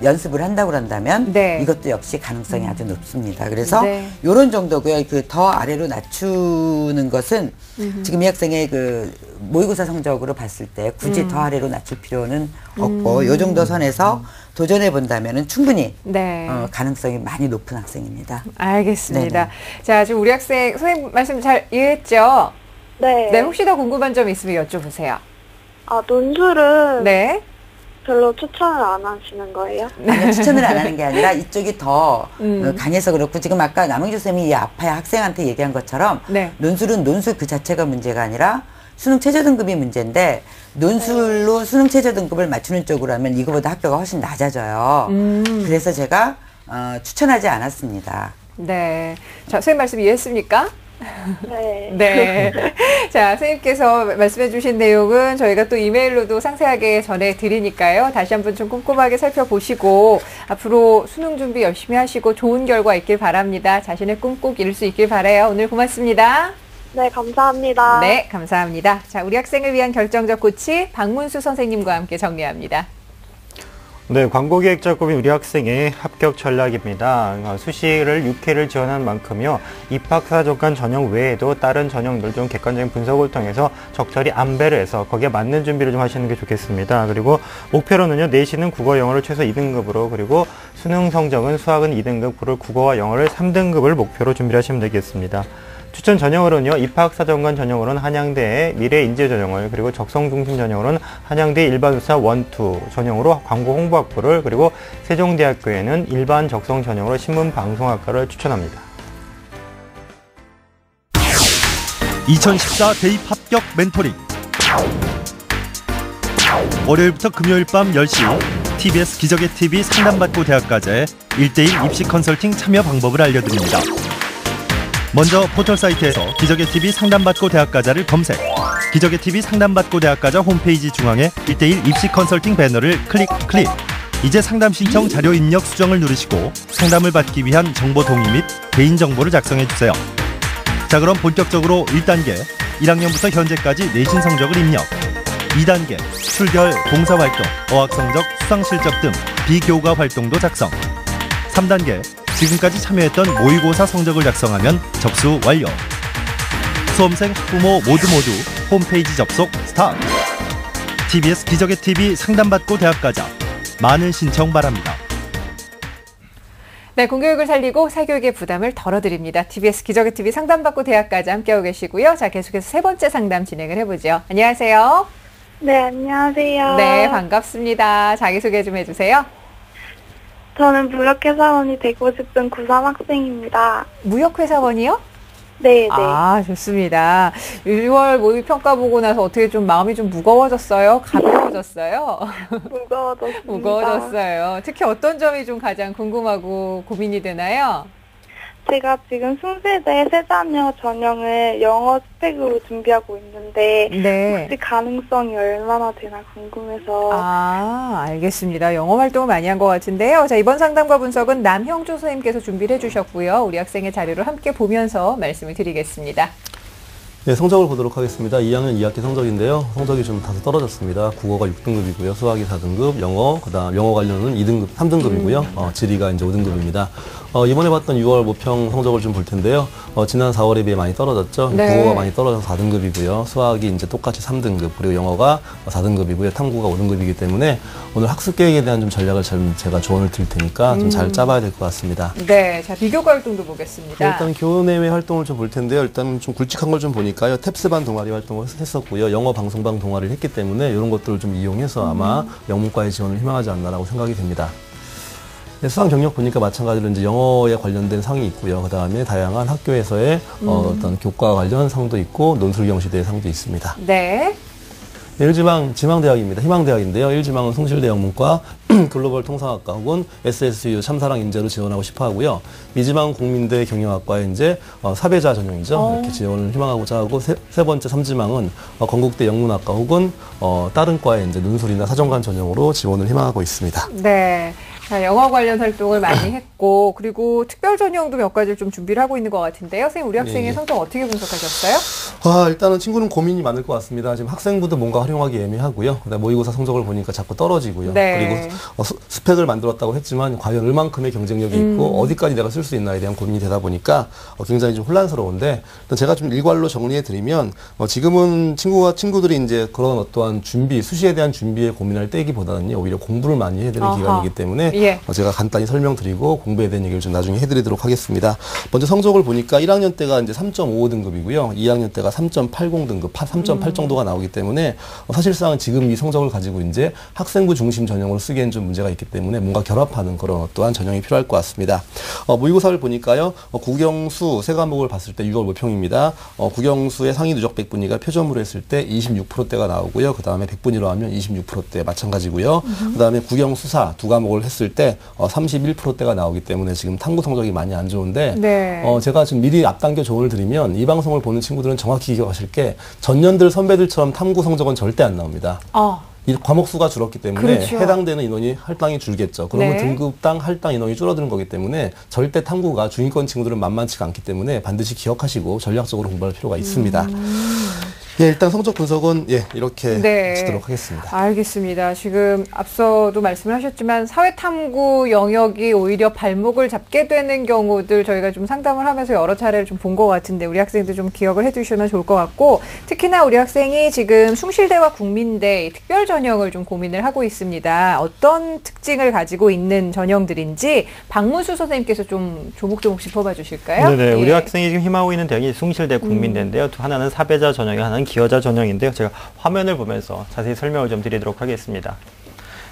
연습을 한다고 그런다면 네. 이것도 역시 가능성이 아주 높습니다. 그래서 네. 이런 정도고요. 그 더 아래로 낮추는 것은 지금 이 학생의 그 모의고사 성적으로 봤을 때 굳이 더 아래로 낮출 필요는 없고 이 정도 선에서 도전해 본다면은 충분히 네. 가능성이 많이 높은 학생입니다. 알겠습니다. 네네. 자, 지금 우리 학생 선생님 말씀 잘 이해했죠? 네. 네, 혹시 더 궁금한 점 있으면 여쭤보세요. 논술은 네. 별로 추천을 안 하시는 거예요? 아니요, 추천을 안 하는 게 아니라 이쪽이 더 음. 강해서 그렇고 지금 아까 남영주 쌤이 이 아파야 학생한테 얘기한 것처럼 네. 논술은 논술 그 자체가 문제가 아니라 수능 최저 등급이 문제인데 논술로 수능 최저 등급을 맞추는 쪽으로 하면 이거보다 학교가 훨씬 낮아져요. 그래서 제가 추천하지 않았습니다. 네. 자, 선생님 말씀 이해했습니까? 네. 네. 자, 선생님께서 말씀해 주신 내용은 저희가 또 이메일로도 상세하게 전해드리니까요. 다시 한번 좀 꼼꼼하게 살펴보시고 앞으로 수능 준비 열심히 하시고 좋은 결과 있길 바랍니다. 자신의 꿈 꼭 이룰 수 있길 바라요. 오늘 고맙습니다. 네, 감사합니다. 네, 감사합니다. 자, 우리 학생을 위한 결정적 코치 박문수 선생님과 함께 정리합니다. 네, 광고기획 작업인 우리 학생의 합격 전략입니다. 수시를 6회를 지원한 만큼요. 입학사정관 전형 외에도 다른 전형들 좀 객관적인 분석을 통해서 적절히 안배를 해서 거기에 맞는 준비를 좀 하시는 게 좋겠습니다. 그리고 목표로는요. 내신은 국어, 영어를 최소 2등급으로 그리고 수능 성적은 수학은 2등급, 그리고 국어와 영어를 3등급을 목표로 준비를 하시면 되겠습니다. 추천 전형으로는요, 입학사정관 전형으로는 한양대의 미래인재 전형을, 그리고 적성중심 전형으로는 한양대 일반우수자 1, 2 전형으로 광고 홍보학부를, 그리고 세종대학교에는 일반 적성 전형으로 신문방송학과를 추천합니다. 2014 대입 합격 멘토링. 월요일부터 금요일 밤 10시 TBS 기적의 TV 상담받고 대학과제의 1:1 입시 컨설팅 참여 방법을 알려드립니다. 먼저 포털 사이트에서 기적의 TV 상담받고 대학과자를 검색. 기적의 TV 상담받고 대학과자 홈페이지 중앙에 1:1 입시 컨설팅 배너를 클릭. 이제 상담 신청 자료 입력 수정을 누르시고 상담을 받기 위한 정보 동의 및 개인정보를 작성해주세요. 자, 그럼 본격적으로 1단계 1학년부터 현재까지 내신 성적을 입력. 2단계 출결, 봉사활동, 어학성적, 수상실적 등 비교과 활동도 작성. 3단계 지금까지 참여했던 모의고사 성적을 작성하면 접수 완료. 수험생, 학부모 모두 홈페이지 접속 스타트. TBS 기적의 TV 상담받고 대학가자. 많은 신청 바랍니다. 네, 공교육을 살리고 사교육의 부담을 덜어드립니다. TBS 기적의 TV 상담받고 대학까지 함께하고 계시고요. 자, 계속해서 세 번째 상담 진행을 해보죠. 안녕하세요. 네, 안녕하세요. 네, 반갑습니다. 자기소개 좀 해주세요. 저는 무역회사원이 되고 싶은 고3 학생입니다. 무역회사원이요? 네. 아, 좋습니다. 6월 모의평가 보고 나서 어떻게 좀 마음이 좀 무거워졌어요? 가벼워졌어요? 무거워졌습니다. 무거워졌어요. 특히 어떤 점이 좀 가장 궁금하고 고민이 되나요? 제가 지금 숭실대 세자녀 전형을 영어 스펙으로 준비하고 있는데 네. 혹시 가능성이 얼마나 되나 궁금해서. 아, 알겠습니다. 영어 활동을 많이 한 것 같은데요. 자, 이번 상담과 분석은 남형주 선생님께서 준비를 해주셨고요. 우리 학생의 자료를 함께 보면서 말씀을 드리겠습니다. 네, 성적을 보도록 하겠습니다. 2학년 2학기 성적인데요. 성적이 좀 다소 떨어졌습니다. 국어가 6등급이고요. 수학이 4등급, 그다음 영어 관련은 2등급, 3등급이고요. 지리가 이제 5등급입니다. 이번에 봤던 6월 모평 성적을 좀 볼 텐데요. 지난 4월에 비해 많이 떨어졌죠. 네. 국어가 많이 떨어져서 4등급이고요. 수학이 이제 똑같이 3등급, 그리고 영어가 4등급이고요. 탐구가 5등급이기 때문에 오늘 학습 계획에 대한 좀 전략을 제가 조언을 드릴 테니까 좀 잘 짜봐야 될 것 같습니다. 네, 자, 비교과 활동도 보겠습니다. 일단 교내외 활동을 좀 볼 텐데요. 일단 좀 굵직한 걸 좀 보니까요. 탭스반 동아리 활동을 했었고요. 영어 방송방 동아리를 했기 때문에 이런 것들을 좀 이용해서 아마 영문과의 지원을 희망하지 않나라고 생각이 됩니다. 네, 수상 경력 보니까 마찬가지로 이제 영어에 관련된 상이 있고요. 그 다음에 다양한 학교에서의 어떤 교과 관련 상도 있고 논술경시대 상도 있습니다. 네. 1지망 지망대학입니다. 희망대학인데요. 1지망은 숭실대 영문과, 글로벌 통상학과 혹은 SSU 참사랑 인재로 지원하고 싶어 하고요. 2지망 공민대 경영학과에 이제 사배자 전형이죠. 이렇게 지원을 희망하고자 하고 세 번째 3지망은 건국대 영문학과 혹은 다른 과에 이제 논술이나 사정관 전형으로 지원을 희망하고 있습니다. 네. 자, 영어 관련 활동을 많이 했고, 그리고 특별 전형도 몇 가지를 좀 준비를 하고 있는 것 같은데요. 선생님, 우리 학생의 성적 어떻게 분석하셨어요? 일단은 친구는 고민이 많을 것 같습니다. 지금 학생부도 뭔가 활용하기 애매하고요. 그다음에 모의고사 성적을 보니까 자꾸 떨어지고요. 네. 그리고 스펙을 만들었다고 했지만 과연 얼만큼의 경쟁력이 있고 어디까지 내가 쓸 수 있나에 대한 고민이 되다 보니까 굉장히 좀 혼란스러운데, 일단 제가 좀 일괄로 정리해 드리면 지금은 친구들이 이제 그런 어떠한 준비, 수시에 대한 준비에 고민할 때이기보다는요, 오히려 공부를 많이 해야 되는 기간이기 때문에 예. 제가 간단히 설명드리고 공부에 대한 얘기를 좀 나중에 해드리도록 하겠습니다. 먼저 성적을 보니까 1학년 때가 이제 3.55등급이고요. 2학년 때가 3.80등급, 3.8 정도가 나오기 때문에 사실상 지금 이 성적을 가지고 이제 학생부 중심 전형으로 쓰기엔 좀 문제가 있기 때문에 뭔가 결합하는 그런 어떠한 전형이 필요할 것 같습니다. 모의고사를 보니까요. 국영수 세 과목을 봤을 때 6월 모평입니다. 국영수의 상위 누적 백분위가 표점으로 했을 때 26%대가 나오고요. 그 다음에 백분위로 하면 26%대 마찬가지고요. 그 다음에 국영수사 두 과목을 했을 때 31%대가 나오기 때문에 지금 탐구 성적이 많이 안 좋은데, 네. 제가 지금 미리 앞당겨 조언을 드리면 이 방송을 보는 친구들은 정확히 기억하실 게 전년들 선배들처럼 탐구 성적은 절대 안 나옵니다. 이 과목 수가 줄었기 때문에 그렇죠. 해당되는 인원이 할당이 줄겠죠. 그러면 네. 등급당 할당 인원이 줄어드는 거기 때문에 절대 탐구가 중위권 친구들은 만만치가 않기 때문에 반드시 기억하시고 전략적으로 공부할 필요가 있습니다. 예, 일단 성적 분석은 이렇게 마치도록 하겠습니다. 알겠습니다. 지금 앞서도 말씀을 하셨지만 사회탐구 영역이 오히려 발목을 잡게 되는 경우들 저희가 좀 상담을 하면서 여러 차례를 좀 본 것 같은데 우리 학생들 좀 기억을 해두시면 좋을 것 같고, 특히나 우리 학생이 지금 숭실대와 국민대 특별 전형을 좀 고민을 하고 있습니다. 어떤 특징을 가지고 있는 전형들인지 박문수 선생님께서 좀 조목조목 짚어봐 주실까요? 네네. 예. 우리 학생이 지금 희망하고 있는 대학이 숭실대 국민대인데요. 하나는 사배자 전형이, 하나는 기여자 전형인데요. 제가 화면을 보면서 자세히 설명을 좀 드리도록 하겠습니다.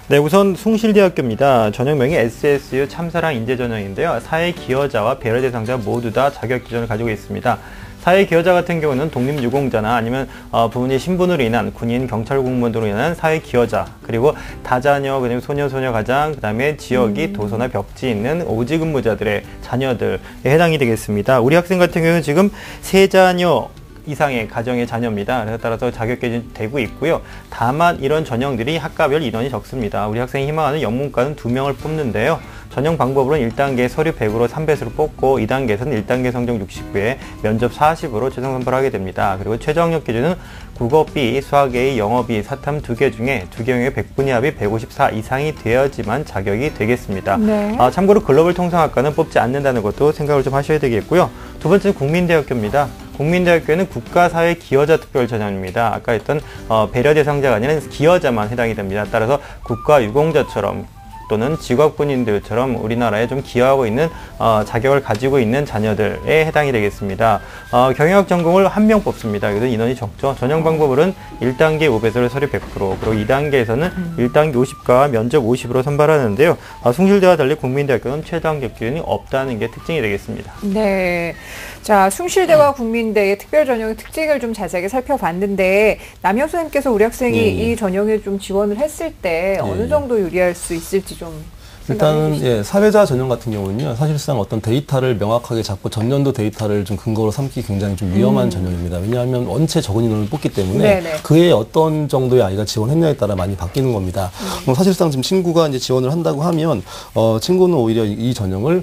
네, 우선 숭실대학교입니다. 전형명이 SSU 참사랑 인재 전형인데요. 사회 기여자와 배려 대상자 모두 다 자격 기준을 가지고 있습니다. 사회기여자 같은 경우는 독립유공자나 아니면 부모님 신분으로 인한 군인, 경찰 공무원으로 인한 사회기여자, 그리고 다자녀, 그다음에 소년, 소녀 가장, 그다음에 지역이 도서나 벽지 있는 오지 근무자들의 자녀들에 해당이 되겠습니다. 우리 학생 같은 경우는 지금 3자녀 이상의 가정의 자녀입니다. 그래서 따라서 자격 개진되고 있고요. 다만 이런 전형들이 학과별 인원이 적습니다. 우리 학생이 희망하는 영문과는 2명을 뽑는데요. 전형 방법으로는 1단계 서류 100으로 3배수를 뽑고 2단계에서는 1단계 성적 69에 면접 40으로 최종 선발을 하게 됩니다. 그리고 최저 학력 기준은 국어 B, 수학 A, 영어 B, 사탐 2개 중에 2경우의 100분위 합이 154 이상이 되어야지만 자격이 되겠습니다. 네. 참고로 글로벌 통상학과는 뽑지 않는다는 것도 생각을 좀 하셔야 되겠고요. 두 번째는 국민대학교입니다. 국민대학교는 국가사회기여자 특별전형입니다. 아까 했던 배려 대상자가 아니라 기여자만 해당이 됩니다. 따라서 국가유공자처럼 또는 직업군인들처럼 우리나라에 좀 기여하고 있는 자격을 가지고 있는 자녀들에 해당이 되겠습니다. 경영학 전공을 1명 뽑습니다. 여기도 인원이 적죠. 전형 방법으로는 1단계 5배수를 서류 100%, 그리고 2단계에서는 1단계 50과 면접 50으로 선발하는데요. 숭실대와 달리 국민대학교는 최저 학력 기준이 없다는 게 특징이 되겠습니다. 네. 자, 숭실대와 국민대의 특별 전형의 특징을 좀 자세하게 살펴봤는데, 남영 선생님께서 우리 학생이 이 전형에 좀 지원을 했을 때 어느 정도 유리할 수 있을지 좀 일단은 사회자 전형 같은 경우는요, 사실상 어떤 데이터를 명확하게 잡고 전년도 데이터를 좀 근거로 삼기 굉장히 좀 위험한 전형입니다. 왜냐하면 원체 적은 인원을 뽑기 때문에 그에 어떤 정도의 아이가 지원했냐에 따라 많이 바뀌는 겁니다. 그럼 사실상 지금 친구가 이제 지원을 한다고 하면 친구는 오히려 이 전형을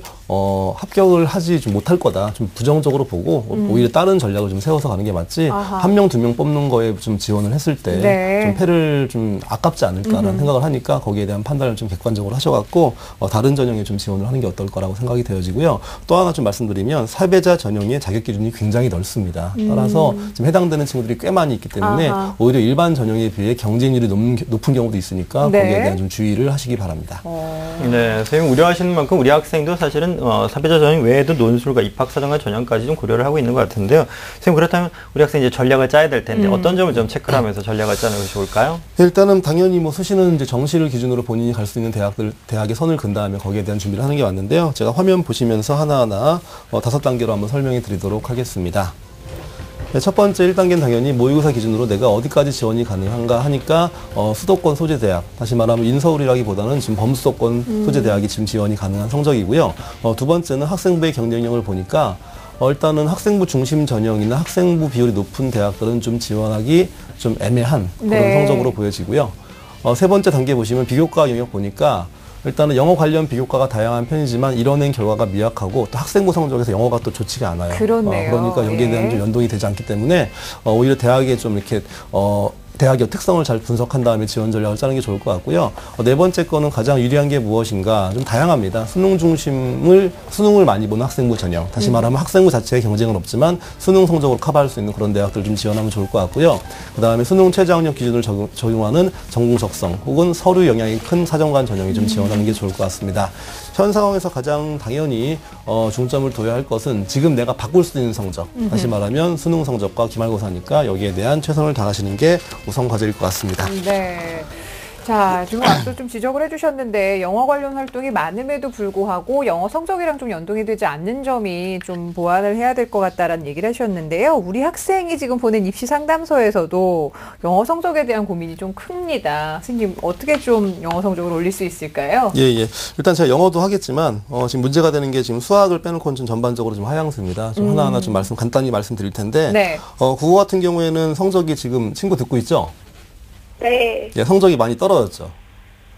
합격을 하지 좀 못할 거다, 좀 부정적으로 보고 오히려 다른 전략을 좀 세워서 가는 게 맞지, 1명, 2명 뽑는 거에 좀 지원을 했을 때 좀 패를 좀 아깝지 않을까라는 생각을 하니까 거기에 대한 판단을 좀 객관적으로 하셔갖고 다른 전형에 좀 지원을 하는 게 어떨 거라고 생각이 되어지고요. 또 하나 좀 말씀드리면 사회자 전형의 자격 기준이 굉장히 넓습니다. 따라서 지금 해당되는 친구들이 꽤 많이 있기 때문에 오히려 일반 전형에 비해 경쟁률이 높은 경우도 있으니까 거기에 대한 좀 주의를 하시기 바랍니다. 네, 선생님 우려하시는 만큼 우리 학생도 사실은 사회자 전형 외에도 논술과 입학사정과 전형까지 좀 고려를 하고 있는 것 같은데요. 선생님 그렇다면 우리 학생 이제 전략을 짜야 될 텐데 어떤 점을 좀 체크를 하면서 전략을 짜는 것이 좋을까요? 일단은 당연히 뭐 수시는 이제 정시를 기준으로 본인이 갈 수 있는 대학의 선을 근 다음에 거기에 대한 준비를 하는 게 맞는데요. 제가 화면 보시면서 하나하나 5단계로 한번 설명해 드리도록 하겠습니다. 네, 첫 번째 1단계는 당연히 모의고사 기준으로 내가 어디까지 지원이 가능한가 하니까 수도권 소재 대학, 다시 말하면 인서울이라기보다는 지금 범수도권 소재 대학이 지금 지원이 가능한 성적이고요. 두 번째는 학생부의 경쟁력을 보니까 일단은 학생부 중심 전형이나 학생부 비율이 높은 대학들은 좀 지원하기 좀 애매한 그런 성적으로 보여지고요. 세 번째 단계 보시면 비교과 영역 보니까 일단은 영어 관련 비교과가 다양한 편이지만 이뤄낸 결과가 미약하고 또 학생부 성적에서 영어가 또 좋지가 않아요. 그렇네요. 그러니까 여기에 대한 좀 연동이 되지 않기 때문에 오히려 대학에 좀 이렇게 대학의 특성을 잘 분석한 다음에 지원 전략을 짜는 게 좋을 것 같고요. 네 번째 거는 가장 유리한 게 무엇인가, 좀 다양합니다. 수능을 많이 보는 학생부 전형. 다시 말하면 학생부 자체의 경쟁은 없지만 수능 성적으로 커버할 수 있는 그런 대학들 좀 지원하면 좋을 것 같고요. 그 다음에 수능 최저학력 기준을 적용하는 전공 적성 혹은 서류 영향이 큰 사정관 전형이 좀 지원하는 게 좋을 것 같습니다. 현 상황에서 가장 당연히 중점을 둬야 할 것은 지금 내가 바꿀 수 있는 성적, 다시 말하면 수능 성적과 기말고사니까 여기에 대한 최선을 다하시는 게 우선 과제일 것 같습니다. 네. 자, 지금 앞서 좀 지적을 해주셨는데 영어 관련 활동이 많음에도 불구하고 영어 성적이랑 좀 연동이 되지 않는 점이 좀 보완을 해야 될 것 같다라는 얘기를 하셨는데요. 우리 학생이 지금 보낸 입시 상담소에서도 영어 성적에 대한 고민이 좀 큽니다. 선생님 어떻게 좀 영어 성적을 올릴 수 있을까요? 예. 일단 제가 영어도 하겠지만 지금 문제가 되는 게 지금 수학을 빼놓고는 좀 전반적으로 좀 하향세입니다. 좀 하나하나 좀 간단히 말씀드릴 텐데 국어 같은 경우에는 성적이 지금 친구 듣고 있죠? 네. 예, 성적이 많이 떨어졌죠?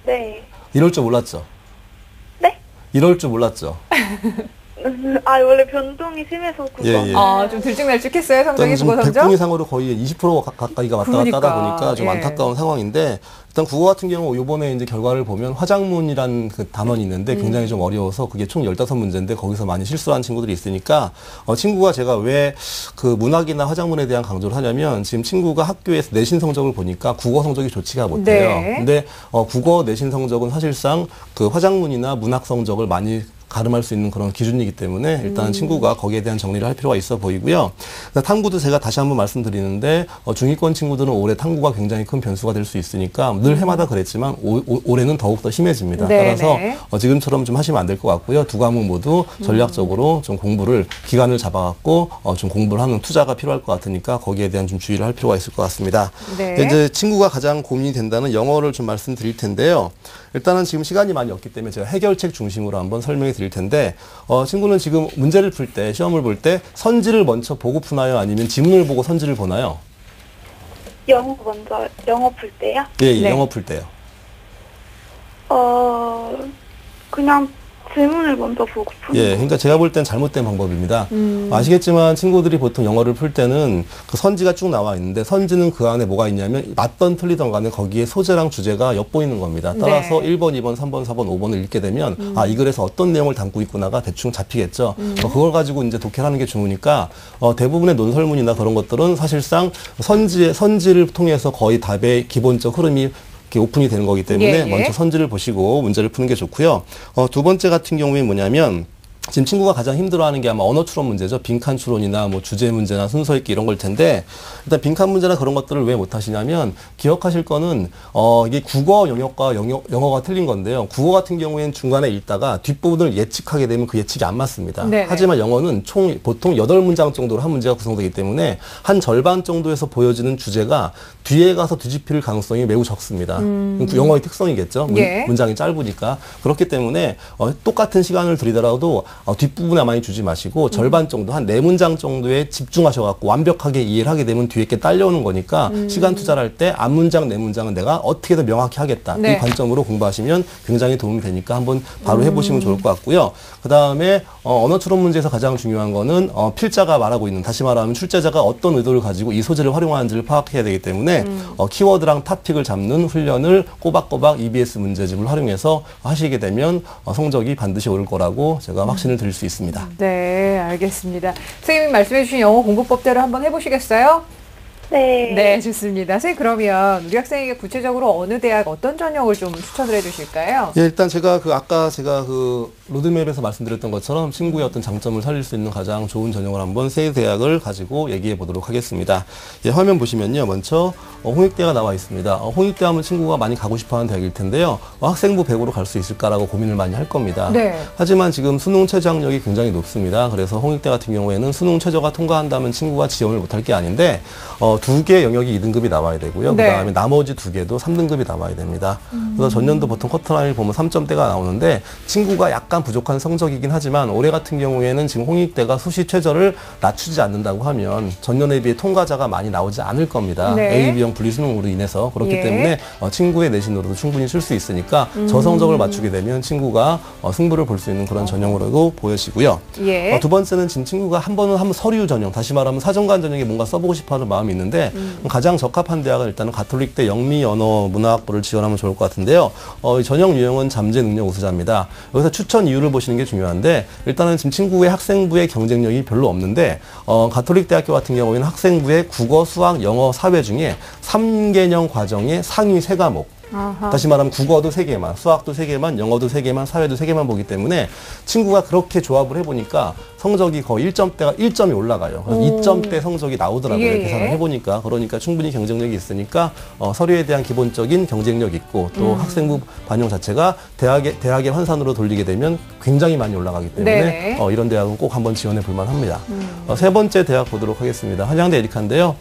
네. 이럴 줄 몰랐죠? 네? 이럴 줄 몰랐죠? 원래 변동이 심해서 그거. 좀 들쭉날쭉했어요, 성적이 국어 성적? 100분 이상으로 거의 20% 가까이가 왔다 갔다 하다 보니까 좀 안타까운 상황인데, 일단 국어 같은 경우 요번에 이제 결과를 보면 화작문이라는 그 단원이 있는데 굉장히 좀 어려워서 그게 총 15문제인데 거기서 많이 실수한 친구들이 있으니까 친구가 제가 왜 그 문학이나 화작문에 대한 강조를 하냐면 지금 친구가 학교에서 내신 성적을 보니까 국어 성적이 좋지가 못해요. 근데 국어 내신 성적은 사실상 그 화작문이나 문학 성적을 많이 가름할 수 있는 그런 기준이기 때문에 일단 친구가 거기에 대한 정리를 할 필요가 있어 보이고요. 탐구도 제가 다시 한번 말씀드리는데 중위권 친구들은 올해 탐구가 굉장히 큰 변수가 될 수 있으니까 늘 해마다 그랬지만 올해는 더욱더 심해집니다. 따라서 지금처럼 좀 하시면 안 될 것 같고요. 두 과목 모두 전략적으로 좀 공부를 기간을 잡아갖고 좀 공부를 하는 투자가 필요할 것 같으니까 거기에 대한 좀 주의를 할 필요가 있을 것 같습니다. 이제 친구가 가장 고민이 된다는 영어를 좀 말씀드릴 텐데요. 일단은 지금 시간이 많이 없기 때문에 제가 해결책 중심으로 한번 설명해 드릴 텐데 친구는 지금 문제를 풀 때 시험을 볼 때 선지를 먼저 보고 푸나요? 아니면 지문을 보고 선지를 보나요? 영어 풀 때요? 예, 영어 풀 때요. 그냥 질문을 먼저 보고 푸는 예, 그러니까 제가 볼 땐 잘못된 방법입니다. 아시겠지만 친구들이 보통 영어를 풀 때는 그 선지가 쭉 나와 있는데 선지는 그 안에 뭐가 있냐면 맞던 틀리던 간에 거기에 소재랑 주제가 엿보이는 겁니다. 따라서 1번, 2번, 3번, 4번, 5번을 읽게 되면 이 글에서 어떤 내용을 담고 있구나가 대충 잡히겠죠. 그걸 가지고 이제 독해하는 게 좋으니까 대부분의 논설문이나 그런 것들은 사실상 선지를 통해서 거의 답의 기본적 흐름이 오픈이 되는 거기 때문에 먼저 선지를 보시고 문제를 푸는 게 좋고요. 두 번째 같은 경우에 뭐냐면 지금 친구가 가장 힘들어하는 게 아마 언어 추론 문제죠. 빈칸 추론이나 뭐 주제 문제나 순서 읽기 이런 걸 텐데 일단 빈칸 문제나 그런 것들을 왜 못하시냐면 기억하실 거는 이게 국어 영역과 영어가 틀린 건데요. 국어 같은 경우에는 중간에 읽다가 뒷부분을 예측하게 되면 그 예측이 안 맞습니다. 하지만 영어는 총 보통 8문장 정도로 한 문제가 구성되기 때문에 한 절반 정도에서 보여지는 주제가 뒤에 가서 뒤집힐 가능성이 매우 적습니다. 영어의 특성이겠죠. 문장이 짧으니까. 그렇기 때문에 똑같은 시간을 들이더라도 뒷부분에 많이 주지 마시고 절반 정도 한 4문장 정도에 집중하셔갖고 완벽하게 이해를 하게 되면 뒤에 게 딸려오는 거니까 시간 투자를 할 때 앞문장 4문장은 내가 어떻게 더 명확히 하겠다. 이 관점으로 공부하시면 굉장히 도움이 되니까 한번 바로 해보시면 좋을 것 같고요. 그 다음에 언어 추론 문제에서 가장 중요한 거는 필자가 말하고 있는, 다시 말하면 출제자가 어떤 의도를 가지고 이 소재를 활용하는지를 파악해야 되기 때문에 키워드랑 토픽을 잡는 훈련을 꼬박꼬박 EBS 문제집을 활용해서 하시게 되면 성적이 반드시 오를 거라고 제가 확신을 드릴 수 있습니다. 네, 알겠습니다. 선생님이 말씀해 주신 영어 공부법대로 한번 해보시겠어요? 네, 좋습니다. 선생님, 그러면 우리 학생에게 구체적으로 어느 대학, 어떤 전형을 좀 추천을 해주실까요? 예, 일단 제가 아까 제가 로드맵에서 말씀드렸던 것처럼 친구의 어떤 장점을 살릴 수 있는 가장 좋은 전형을 한번 세 대학을 가지고 얘기해 보도록 하겠습니다. 예, 화면 보시면요, 먼저 홍익대가 나와 있습니다. 홍익대 하면 친구가 많이 가고 싶어하는 대학일 텐데요. 학생부 100으로 갈 수 있을까라고 고민을 많이 할 겁니다. 하지만 지금 수능 최저 학력이 굉장히 높습니다. 그래서 홍익대 같은 경우에는 수능 최저가 통과한다면 친구가 지원을 못할 게 아닌데 2개 영역이 2등급이 나와야 되고요. 그 다음에 나머지 2개도 3등급이 나와야 됩니다. 그래서 전년도 보통 커트라인을 보면 3점대가 나오는데 친구가 약간 부족한 성적이긴 하지만 올해 같은 경우에는 지금 홍익대가 수시 최저를 낮추지 않는다고 하면 전년에 비해 통과자가 많이 나오지 않을 겁니다. A, B형 분리수능으로 인해서. 그렇기 때문에 친구의 내신으로도 충분히 쓸 수 있으니까 저 성적을 맞추게 되면 친구가 승부를 볼 수 있는 그런 전형으로도 보여지고요. 두 번째는 지금 친구가 한번 서류 전형, 다시 말하면 사정관 전형에 뭔가 써보고 싶어하는 마음이 있는데 가장 적합한 대학은 일단은 가톨릭대 영미언어문화학부를 지원하면 좋을 것 같은데요. 이 전형 유형은 잠재 능력 우수자입니다. 여기서 추천 이유를 보시는 게 중요한데 일단은 지금 친구의 학생부의 경쟁력이 별로 없는데 가톨릭대학교 같은 경우에는 학생부의 국어, 수학, 영어, 사회 중에 3개년 과정의 상위 3과목, 다시 말하면 국어도 3개만, 수학도 3개만, 영어도 3개만, 사회도 3개만 보기 때문에 친구가 그렇게 조합을 해보니까 성적이 거의 1점대가 1점이 올라가요. 그래서 2점대 성적이 나오더라고요. 계산을 해보니까. 그러니까 충분히 경쟁력이 있으니까 서류에 대한 기본적인 경쟁력 있고 또 학생부 반영 자체가 대학의 환산으로 돌리게 되면 굉장히 많이 올라가기 때문에 이런 대학은 꼭 한번 지원해 볼만 합니다. 세 번째 대학 보도록 하겠습니다. 한양대 에리카인데요.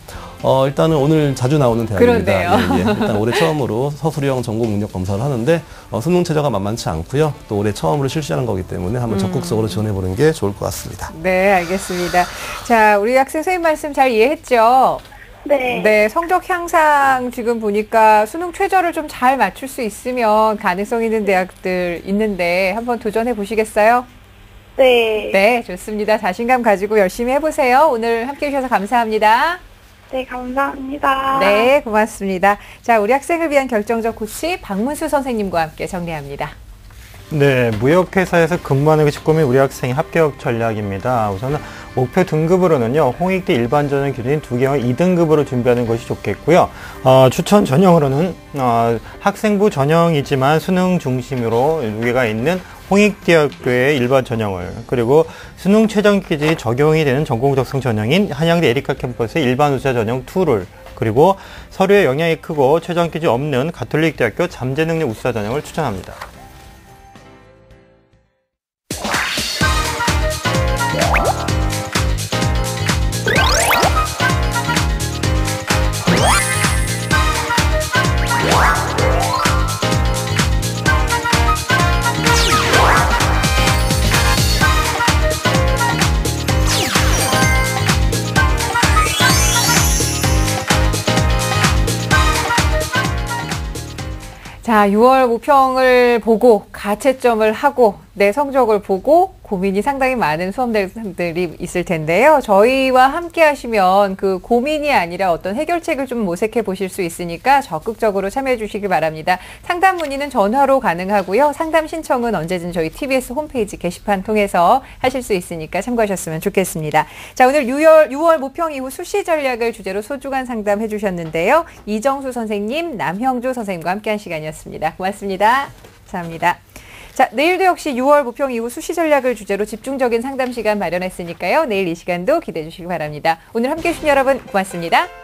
일단은 오늘 자주 나오는 대학입니다. 일단 올해 처음으로 서술형 전공 능력 검사를 하는데 수능 최저가 만만치 않고요. 또 올해 처음으로 실시하는 거기 때문에 한번 적극적으로 지원해보는 게 좋을 것 같습니다. 네, 알겠습니다. 자, 우리 학생 선생님 말씀 잘 이해했죠? 네, 성적 향상 지금 보니까 수능 최저를 좀 잘 맞출 수 있으면 가능성 있는 대학들 있는데 한번 도전해 보시겠어요? 네, 좋습니다. 자신감 가지고 열심히 해보세요. 오늘 함께해 주셔서 감사합니다. 네, 감사합니다. 네, 고맙습니다. 자, 우리 학생을 위한 결정적 코치 박문수 선생님과 함께 정리합니다. 네, 무역회사에서 근무하는 것이 꿈인 우리 학생의 합격 전략입니다. 우선은 목표 등급으로는요, 홍익대 일반 전형 기준인 2개월 2등급으로 준비하는 것이 좋겠고요. 추천 전형으로는 학생부 전형이지만 수능 중심으로 무게가 있는 홍익대학교의 일반 전형을, 그리고 수능 최종 퀴즈에 적용이 되는 전공 적성 전형인 한양대 에리카 캠퍼스의 일반 우수자 전형 2를, 그리고 서류에 영향이 크고 최종 퀴즈 없는 가톨릭대학교 잠재능력 우수자 전형을 추천합니다. 자, 6월 모평을 보고 가채점을 하고 내 성적을 보고 고민이 상당히 많은 수험생들이 있을 텐데요. 저희와 함께 하시면 그 고민이 아니라 어떤 해결책을 좀 모색해 보실 수 있으니까 적극적으로 참여해 주시기 바랍니다. 상담 문의는 전화로 가능하고요. 상담 신청은 언제든 저희 TBS 홈페이지 게시판 통해서 하실 수 있으니까 참고하셨으면 좋겠습니다. 자, 오늘 6월 모평 이후 수시 전략을 주제로 소중한 상담해 주셨는데요. 이정수 선생님, 남형주 선생님과 함께한 시간이었습니다. 고맙습니다. 감사합니다. 자, 내일도 역시 6월 모평 이후 수시 전략을 주제로 집중적인 상담 시간 마련했으니까요. 내일 이 시간도 기대해 주시기 바랍니다. 오늘 함께해 주신 여러분 고맙습니다.